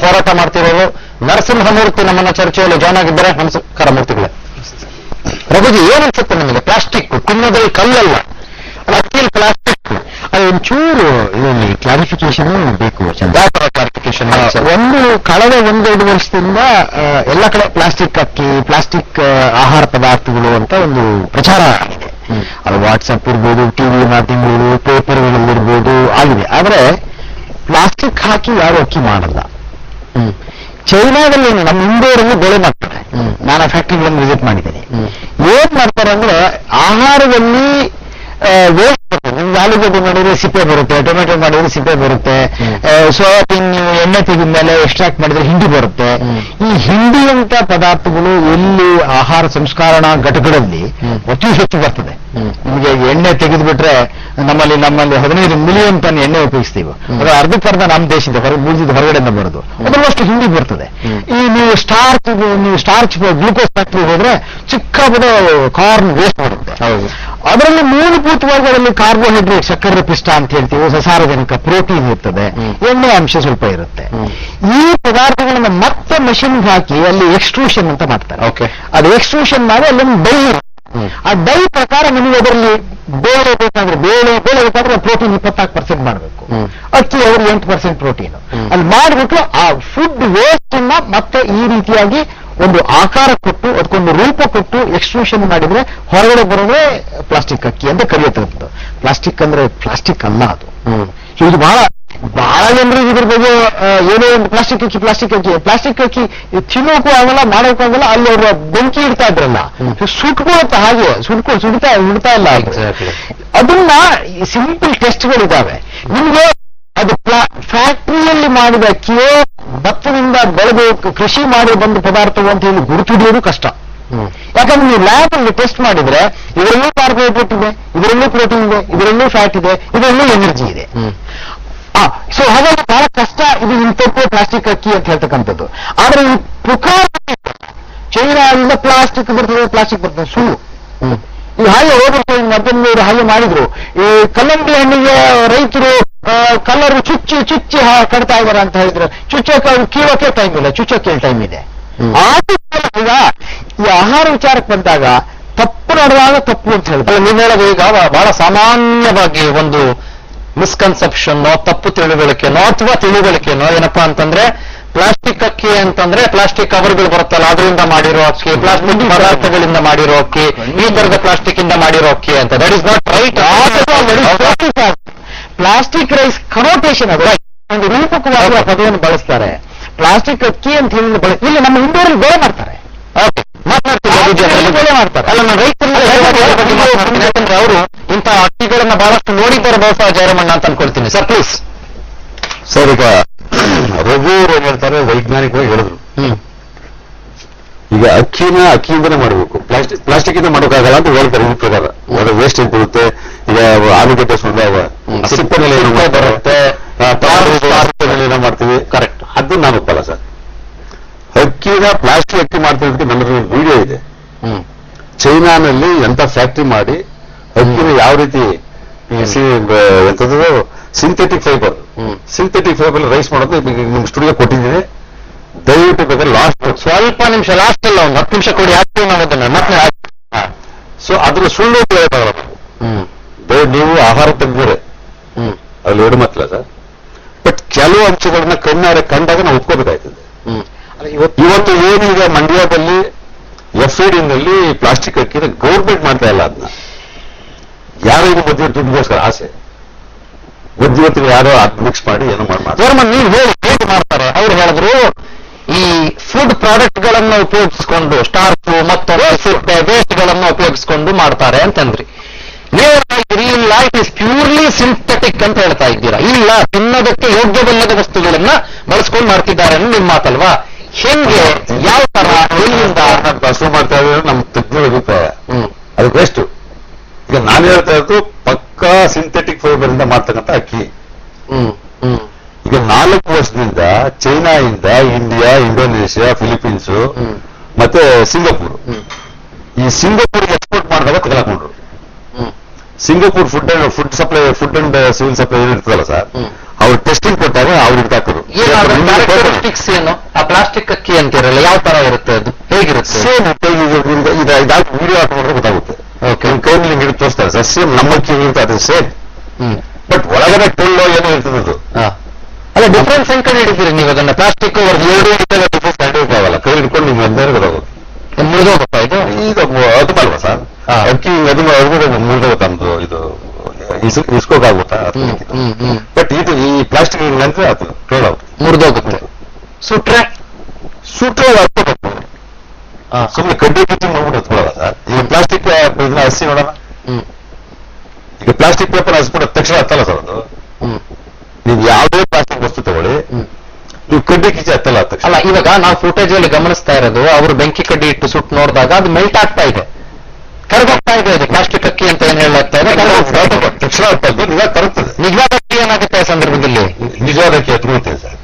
ಹೋರಾಟ ಮಾಡ್ತಿರೋರು ನರಸಿಂಹಮೂರ್ತಿ ನಮ್ಮನ್ನ ಚರ್ಚೆಯಲ್ಲಿ ಜಾಯ್ನ್ ಆಗಿದ್ದಾರೆ. ನಮಸ್ಕಾರ ಮೂರ್ತಿಗಳೇ. ರಘುಜಿ, ಏನನ್ಸುತ್ತೆ ನಿಮಗೆ ಪ್ಲಾಸ್ಟಿಕ್ ತಿನ್ನೋದ್ರಲ್ಲಿ ಕಲ್ಲಲ್ಲ, ಅಕ್ಕಿಯಲ್ಲಿ ಪ್ಲಾಸ್ಟಿಕ್? ಒಂಚೂರು ಇದರಲ್ಲಿ ಕ್ಲಾರಿಫಿಕೇಶನ್ ಬೇಕು. ಕ್ಲಾರಿಫಿಕೇಶನ್ ಕಳೆದ 1-2 ವರ್ಷದಿಂದ ಎಲ್ಲ ಕಡೆ ಪ್ಲಾಸ್ಟಿಕ್ ಅಕ್ಕಿ, ಪ್ಲಾಸ್ಟಿಕ್ ಆಹಾರ ಪದಾರ್ಥಗಳು ಅಂತ ಒಂದು ಪ್ರಚಾರ ಆಗಿದೆ. ಅದು ವಾಟ್ಸಪ್ ಇರ್ಬೋದು, ಟಿವಿ ಮಾಧ್ಯಮಗಳು, ಪೇಪರ್ಗಳಲ್ಲಿರ್ಬೋದು ಆಗಿದೆ. ಆದ್ರೆ ಪ್ಲಾಸ್ಟಿಕ್ ಹಾಕಿ ಯಾರು ಅಕ್ಕಿ ಮಾಡಲ್ಲ. ಚೈನಾದಲ್ಲಿ ನಮ್ಮ ಇಂದೋರಲ್ಲಿ ಬೆಳೆ ಮಾಡ್ತಾರೆ. ನಾನು ಆ ಫ್ಯಾಕ್ಟ್ರಿಗಳನ್ನು ವಿಸಿಟ್ ಮಾಡಿದ್ದೇನೆ. ಏನ್ ಮಾಡ್ತಾರೆ ಅಂದ್ರೆ ಆಹಾರದಲ್ಲಿ ವೇಸ್ಟ್ ಬರುತ್ತೆ. ನಿಮ್ಗೆ ಆಲೂಗಡ್ಡೆ ಮಾಡಿದ್ರೆ ಸಿಪ್ಪೆ ಬರುತ್ತೆ, ಟೊಮೆಟೊ ಮಾಡಿದ್ರೆ ಸಿಪ್ಪೆ ಬರುತ್ತೆ, ಸೋಯಾಬೀನ್ ನೀವು ಎಣ್ಣೆ ತೆಗೆದ ಮೇಲೆ ಎಕ್ಸ್ಟ್ರಾಕ್ಟ್ ಮಾಡಿದ್ರೆ ಹಿಂಡಿ ಬರುತ್ತೆ. ಈ ಹಿಂಡಿಯಂತ ಪದಾರ್ಥಗಳು ಎಲ್ಲಿ ಆಹಾರ ಸಂಸ್ಕರಣಾ ಘಟಕಗಳಲ್ಲಿ ಅತಿ ಹೆಚ್ಚು ಬರ್ತದೆ. ನಿಮಗೆ ಎಣ್ಣೆ ತೆಗೆದುಬಿಟ್ರೆ ನಮ್ಮಲ್ಲಿ 15 ಮಿಲಿಯನ್ ಟನ್ ಎಣ್ಣೆ ಉಪಯೋಗಿಸ್ತೀವಿ. ಅದು ಅರ್ಧಕ್ಕರ್ಧ ನಮ್ಮ ದೇಶದ ಹೊರಗಡೆಯಿಂದ ಬರೋದು. ಅದರಷ್ಟು ಹಿಂಡಿ ಬರ್ತದೆ. ಈ ನೀವು ಸ್ಟಾರ್ಚ್ ಗ್ಲೂಕೋಸ್ ಫ್ಯಾಕ್ಟ್ರಿ ಹೋದ್ರೆ ಸಿಕ್ಕಾಪಟ್ಟೆ ಕಾರ್ನ್ ವೇಸ್ಟ್ ಬರುತ್ತೆ. ಅದರಲ್ಲಿ ಮೂಲಭೂತವಾಗಿ ಅದರಲ್ಲಿ ಕಾರ್ಬೋಹೈಡ್ರೇಟ್, ಸಕ್ಕರೆ ಪಿಷ್ಟ ಅಂತ ಹೇಳ್ತೀವಿ, ಸಸಾರಜನಕ, ಪ್ರೋಟೀನ್ ಇರ್ತದೆ, ಎಣ್ಣೆ ಅಂಶ ಸ್ವಲ್ಪ ಇರುತ್ತೆ. ಈ ಪದಾರ್ಥಗಳನ್ನ ಮತ್ತೆ ಮಷಿನ್ ಹಾಕಿ ಅಲ್ಲಿ ಎಕ್ಸ್ಟ್ರೂಷನ್ ಅಂತ ಮಾಡ್ತಾರೆ. ಅದು ಎಕ್ಸ್ಟ್ರೂಷನ್ ಮಾಡಿ ಅಲ್ಲೊಂದು ಡೈ, ಆ ಡೈ ಪ್ರಕಾರ ನಿಮಗೆ ಅದರಲ್ಲಿ ಬೇಳೆ ಬೇಕಾದ್ರೆ ಪ್ರೋಟೀನ್ 24% ಮಾಡಬೇಕು, ಅಕ್ಕಿ ಅವರು 8% ಪ್ರೋಟೀನ್ ಅಲ್ಲಿ ಮಾಡಿಬಿಟ್ಟು ಆ ಫುಡ್ ವೇಸ್ಟ್ ಅನ್ನ ಮತ್ತೆ ಈ ರೀತಿಯಾಗಿ ಒಂದು ಆಕಾರ ಕೊಟ್ಟು ಅದಕ್ಕೊಂದು ರೂಪ ಕೊಟ್ಟು ಎಕ್ಸ್ಟ್ರೂಷನ್ ಮಾಡಿದ್ರೆ ಹೊರಗಡೆ ಬರೋದೇ ಪ್ಲಾಸ್ಟಿಕ್ ಅಕ್ಕಿ ಅಂತ ಕರೆಯುತ್ತದೆ. ಪ್ಲಾಸ್ಟಿಕ್ ಅಂದ್ರೆ ಪ್ಲಾಸ್ಟಿಕ್ ಅಲ್ಲ ಅದು. ಇದು ಬಹಳ ಜನರಿಗೆ ಇದ್ರ ಬಗ್ಗೆ ಏನೋ ಒಂದು ಪ್ಲಾಸ್ಟಿಕ್ ಅಕ್ಕಿ ತಿನ್ನೋಕ್ಕೂ ಆಗಲ್ಲ, ಮಾಡೋಕ್ಕೂ ಆಗಲ್ಲ. ಅಲ್ಲಿ ಅವರು ಬೆಂಕಿ ಇಡ್ತಾ ಇದ್ರಲ್ಲ, ಸುಟ್ಕೊಳುತ್ತೆ, ಹಾಗೆ ಸುಡ್ತಾ ಇಲ್ಲ. ಅದನ್ನ ಸಿಂಪಲ್ ಟೆಸ್ಟ್ಗಳಿದ್ದಾವೆ. ನಿಮ್ಗೆ ಅದು ಫ್ಯಾಕ್ಟ್ರಿಯಲ್ಲಿ ಮಾಡಿದ ಅಕ್ಕಿಯೋ ಭತ್ತದಿಂದ ಬೆಳೆದು ಕೃಷಿ ಮಾಡಿ ಬಂದ ಪದಾರ್ಥವು ಅಂತ ಹೇಳಿ ಗುರುತಿಡಿಯೋದು ಕಷ್ಟ. ಯಾಕಂದ್ರೆ ನೀವು ಲ್ಯಾಬ್ ಅಲ್ಲಿ ಟೆಸ್ಟ್ ಮಾಡಿದ್ರೆ ಇದರಲ್ಲೂ ಕಾರ್ಬೋಹೈಡ್ರೇಟ್ ಇದೆ, ಇದರಲ್ಲೂ ಪ್ರೋಟೀನ್ ಇದೆ, ಇದರಲ್ಲೂ ಫ್ಯಾಟ್ ಇದೆ, ಇದರಲ್ಲೂ ಎನರ್ಜಿ ಇದೆ. ಸೊ ಹಾಗಾಗಿ ಬಹಳ ಕಷ್ಟ ಇದು ಇಂಥದ್ದು ಪ್ಲಾಸ್ಟಿಕ್ ಅಕ್ಕಿ ಅಂತ ಹೇಳ್ತಕ್ಕಂಥದ್ದು. ಆದ್ರೆ ಈ ಪುಕಾರ್ ಚೈನಾದಿಂದ ಪ್ಲಾಸ್ಟಿಕ್ ಬರ್ತದೆ ಸುಳ್ಳು. ಈ ಹಾಗೆ ಹೋದ್ರೆ 15 ಹಾಗೆ ಮಾಡಿದ್ರು. ಈ ಕಲ್ಲಂಗಡಿ ಹಣ್ಣಿಗೆ ರೈತರು ಕಲ್ಲರು ಚುಚ್ಚಿ ಕಟ್ತಾ ಇದಾರೆ ಅಂತ ಹೇಳಿದ್ರು. ಕೀಳೋಕೆ ಟೈಮ್ ಇಲ್ಲ, ಚುಚ್ಚೋಕೆ ಟೈಮ್ ಇದೆ. ಈಗ ಈ ಆಹಾರ ವಿಚಾರಕ್ಕೆ ಬಂದಾಗ ತಪ್ಪು ನಡೆದಾಗ ತಪ್ಪು ಅಂತ ಹೇಳ್ತಾರೆ. ನೀವು ಹೇಳೋದು ಈಗ ಬಹಳ ಸಾಮಾನ್ಯವಾಗಿ ಒಂದು ಮಿಸ್ಕನ್ಸೆಪ್ಷನ್, ತಪ್ಪು ತಿಳುವಳಿಕೆನೋ ಅಥವಾ ತಿಳುವಳಿಕೆನೋ ಏನಪ್ಪಾ ಅಂತಂದ್ರೆ, ಪ್ಲಾಸ್ಟಿಕ್ ಅಕ್ಕಿ ಅಂತಂದ್ರೆ ಪ್ಲಾಸ್ಟಿಕ್ ಕವರ್ಗಳು ಬರುತ್ತಲ್ಲ ಅದರಿಂದ ಮಾಡಿರೋ ಅಕ್ಕಿ, ಪ್ಲಾಸ್ಟಿಕ್ ಪದಾರ್ಥಗಳಿಂದ ಮಾಡಿರೋ ಅಕ್ಕಿ, ಈ ತರದ ಪ್ಲಾಸ್ಟಿಕ್ ಇಂದ ಮಾಡಿರೋ ಅಕ್ಕಿ ಅಂತ. That is not right. Plastic rice connotation ಅದು ಒಂದು ರೂಪಕವಾದ ಪದವನ್ನು ಬಳಸ್ತಾರೆ. ಪ್ಲಾಸ್ಟಿಕ್ ಅಕ್ಕಿ ಅಂತ ಹೇಳಿ ಇಲ್ಲಿ ನಮ್ಮ ಇಂದೋರಲ್ಲಿ ಬೆಳೆ ಮಾಡ್ತಾರೆ. ಬೆಳೆ ಮಾಡ್ತಾರೆ. ಅಲ್ಲ, ನಾನು ಯಾಕಂದ್ರೆ ಅವರು ಇಂಥ ಅಕ್ಕಿಗಳನ್ನ ಬಹಳಷ್ಟು ನೋಡಿದ್ದಾರೆ ಬಹುಶಃ ಜಯರಮಣ್ಣ ಅಂತ ಅನ್ಕೊಳ್ತೀನಿ. Sir please. ಸರ್, ಈಗ ರಘು ಏನ್ ಹೇಳ್ತಾರೆ, ವೈಜ್ಞಾನಿಕವಾಗಿ ಹೇಳಿದ್ರು. ಈಗ ಅಕ್ಕಿಯಿಂದನೇ ಮಾಡಬೇಕು, ಪ್ಲಾಸ್ಟಿಕ್ ಇಂದ ಮಾಡೋಕ್ಕಾಗಲ್ಲ ಅಂತ ಹೇಳ್ತಾರೆ. ಈ ಪ್ರಕಾರ ಅದರ ವೇಸ್ಟ್ ಏನ್ ಬರುತ್ತೆ. ಈಗ ಆಲೂಗಡ್ಡೆ ಸುಂದರ ಸಿಪ್ಪೆನಲ್ಲಿ ಬರುತ್ತೆ, ಏನೋ ಮಾಡ್ತೀವಿ. ಕರೆಕ್ಟ್, ಅದು ನಾನು ಒಪ್ಪಲ್ಲ ಸರ್. ಅಕ್ಕಿನ ಪ್ಲಾಸ್ಟಿಕ್ ಅಕ್ಕಿ ಮಾಡ್ತಿರೋದಕ್ಕೆ ನನ್ನ ವಿಡಿಯೋ ಇದೆ. ಚೈನಾನಲ್ಲಿ ಎಂತ ಫ್ಯಾಕ್ಟ್ರಿ ಮಾಡಿ ಅಕ್ಕಿನ ಯಾವ ರೀತಿ ಎಂತದ್ದು ಸಿಂಥೆಟಿಕ್ ಫೈಬರ್ ರೈಸ್ ಮಾಡೋದು ನಿಮ್ಗೆ ಸ್ಟುಡಿಯೋ ಕೊಟ್ಟಿದ್ದೀನಿ. ದಯವಿಟ್ಟು ಬೇಕಾದ್ರೆ ಲಾಸ್ಟ್ ಸ್ವಲ್ಪ ನಿಮಿಷ, ಲಾಸ್ಟ್ ಇಲ್ಲ, ಒಂದು 10 ನಿಮಿಷ ಕೊಡಿ, ಹಾಕ್ತೀವಿ ಮತ್ತೆ. ಸೊ ಅದ್ರ ಸುಳ್ಳು ಹೇಳೋಕ್ಕಾಗಲ್ಲ. ನೀವು ಆಹಾರ ತೆಗೆದ್ರೆ ಅಲ್ಲಿ ಎರಡು ಮಾತಿಲ್ಲ ಸರ್. ಬಟ್ ಕೆಲವು ಅಂಶಗಳನ್ನ ಕಣ್ಣಾರೆ ಕಂಡಾಗ ನಾವು ಒಪ್ಕೋಬೇಕಾಯ್ತದೆ. ಇವತ್ತು ಏನೀಗ ಮಂಡ್ಯದಲ್ಲಿ FAD ನಲ್ಲಿ ಪ್ಲಾಸ್ಟಿಕ್ ಅಕ್ಕಿನ ಗೌರ್ಮೆಂಟ್ ಮಾಡ್ತಾ ಇಲ್ಲ. ಅದನ್ನ ಯಾರೋ ಇದು ದುಡ್ಡಿಗೋಸ್ಕರ ಆಸೆ ಮಧ್ಯವರ್ತಿಗಳು ಯಾರೋ ಅದು ಮಿಕ್ಸ್ ಮಾಡಿ ಏನೋ ಮಾಡ್ತಾರೆ. ನೀವು ಹೇಗೆ ಮಾಡ್ತಾರೆ? ಅವ್ರು ಹೇಳಿದ್ರು ಈ ಫುಡ್ ಪ್ರಾಡಕ್ಟ್ ಗಳನ್ನ ಉಪಯೋಗಿಸಿಕೊಂಡು, ಸ್ಟಾರ್ಚ್ ಮತ್ತು ವೇಸ್ಟ್ ಗಳನ್ನ ಉಪಯೋಗಿಸಿಕೊಂಡು ಮಾಡ್ತಾರೆ ಅಂತಂದ್ರಿ. ನೀವು ಇಲ್ಲ, ಇಟ್ ಇಸ್ ಪ್ಯೂರ್ಲಿ ಸಿಂಥೆಟಿಕ್ ಅಂತ ಹೇಳ್ತಾ ಇದ್ದೀರಾ. ಇಲ್ಲ, ತಿನ್ನೋದಕ್ಕೆ ಯೋಗ್ಯವಲ್ಲದ ವಸ್ತುಗಳನ್ನ ಬಳಸ್ಕೊಂಡು ಮಾಡ್ತಿದ್ದಾರೆ ಅನ್ನೋ ನಿಮ್ಮ ಮಾತಲ್ವಾ? ಹೆಂಗೆ, ಯಾವ ತರ, ಎಲ್ಲಿಂದ ಪ್ರಶ್ನೆ ಮಾಡ್ತಾ ಇದ್ರೆ ನಮ್ಮ ತಜ್ಞರ ಅಭಿಪ್ರಾಯ ಅದು ಬೆಸ್ಟ್. ಈಗ ನಾನು ಹೇಳ್ತಾ ಇರೋದು ಪಕ್ಕಾ ಸಿಂಥೆಟಿಕ್ ಫೈಬರ್ ಇಂದ ಮಾಡ್ತಕ್ಕಂಥ ಅಕ್ಕಿ. ಈಗ 4 ವರ್ಷದಿಂದ ಚೈನಾದಿಂದ ಇಂಡಿಯಾ, ಇಂಡೋನೇಷಿಯಾ, ಫಿಲಿಪೀನ್ಸ್ ಮತ್ತೆ ಸಿಂಗಾಪುರ್, ಈ ಸಿಂಗಾಪುರ್ಗೆ ಎಕ್ಸ್ಪೋರ್ಟ್ ಮಾಡಿದಾಗ ತಗೊಳಕೊಂಡ್ರು. Singapore food and civil supply ಇರ್ತದಲ್ಲ ಸರ್, ಅವ್ರು ಟೆಸ್ಟಿಂಗ್ ಕೊಟ್ಟಾಗ ಅವ್ರು ಹಿಡ್ತಾಕರು. ಪ್ಲಾಸ್ಟಿಕ್ ಅಕ್ಕಿ ಅಂತಿರಲ್ಲ, ಯಾವ ತರ ಇರುತ್ತೆ ಅದು, ಹೇಗಿರುತ್ತೆ? ಸೇಮ್ ಇದಾಗಿ ವಿಡಿಯೋ ಹಾಕೊಂಡ್ರೆ ಗೊತ್ತಾಗುತ್ತೆ. ಓಕೆ. ಕೈನಲ್ಲಿ ಹಿಡಿದು ತೋರಿಸ್ತಾರೆ ಸರ್, ಸೇಮ್ ನಮ್ಮ ಅಕ್ಕಿ ಇರುತ್ತೆ ಅದು ಸೇಮ್. ಬಟ್ ಒಳಗಡೆ ಟೊಳ್ಳೋ ಏನೋ ಇರ್ತದೆ ಅದು. ಅಲ್ಲ, ಡಿಫ್ರೆನ್ಸ್ ಹೆಂಗ್ ಕಂಡು ಹಿಡಿತೀರಿ ನೀವು ಅದನ್ನ? ಪ್ಲಾಸ್ಟಿಕ್ ಆಗಲ್ಲ, ಕೈ ಹಿಡ್ಕೊಂಡು ನಿಮ್ಗೆ ಅದೇ ಗೊತ್ತಾಗುತ್ತೆ. ಮುರಿದೋಗುತ್ತಾ ಇದು? ಈಗ ಅದು ಅಲ್ವಾ ಸರ್, ಅಕ್ಕಿ ಅದು ಮುರಿದೋಗುತ್ತಂದು ಇದು ಇಸ್ಕೋಕಾಗುತ್ತಾ? ಬಟ್ ಇದು ಈ ಪ್ಲಾಸ್ಟಿಕ್ ಅಂದ್ರೆ ಅದು ಟೋಳಾಗುತ್ತೆ, ಮುರಿದೋಗುತ್ತೆ. ಸುಟ್ರೆ ಸುಮ್ಮನೆ ಕಡ್ಡಿ ಕಿಚ್ಚಿ ಮಾಡ್ಬಿಟ್ಟು ಹತ್ಕೊಳ್ಳಲ್ಲ ಸರ್. ಈಗ ಪ್ಲಾಸ್ಟಿಕ್ ಇದನ್ನ ಹಸಿ ನೋಡೋಣ, ಈಗ ಪ್ಲಾಸ್ಟಿಕ್ ಪೇಪರ್ ಹಸ್ಬಿಟ್ಟು ತಕ್ಷಣ ಹತ್ತಲ್ಲ ಸರ್ ಅದು. ನೀವು ಯಾವುದೇ ಪ್ಲಾಸ್ಟಿಕ್ ವಸ್ತು ತಗೊಳ್ಳಿ, ನೀವು ಕಡ್ಡಿ ಕಿಚ್ಚಿ ಹತ್ತಲ್ಲ ತಕ್ಷಣ. ಅಲ್ಲ, ಇವಾಗ ನಾವು ಫುಟೇಜ್ ಅಲ್ಲಿ ಗಮನಿಸ್ತಾ ಇರೋದು, ಅವರು ಬೆಂಕಿ ಕಡ್ಡಿ ಇಟ್ಟು ಸುಟ್ಟು ನೋಡಿದಾಗ ಅದು ಮೆಲ್ಟ್ ಆಗ್ತಾ ಇದೆ, ಕರಗೋಗ್ತಾ ಇದೆ. ಅದು ಪ್ಲಾಸ್ಟಿಕ್ ಅಕ್ಕಿ ಅಂತ ಏನ್ ಹೇಳಾಗ್ತಾ ಇದೆ, ತಕ್ಷಣ ಹತ್ತದ್ದು ನಿಜ ತರುತ್ತದೆ. ನಿಜವಾದ ಅಕ್ಕಿ ಏನಾಗುತ್ತೆ ಆ ಸಂದರ್ಭದಲ್ಲಿ? ನಿಜವಾದ ಅಕ್ಕಿ ಹತ್ಕೊಳ್ತೇವೆ ಸರ್,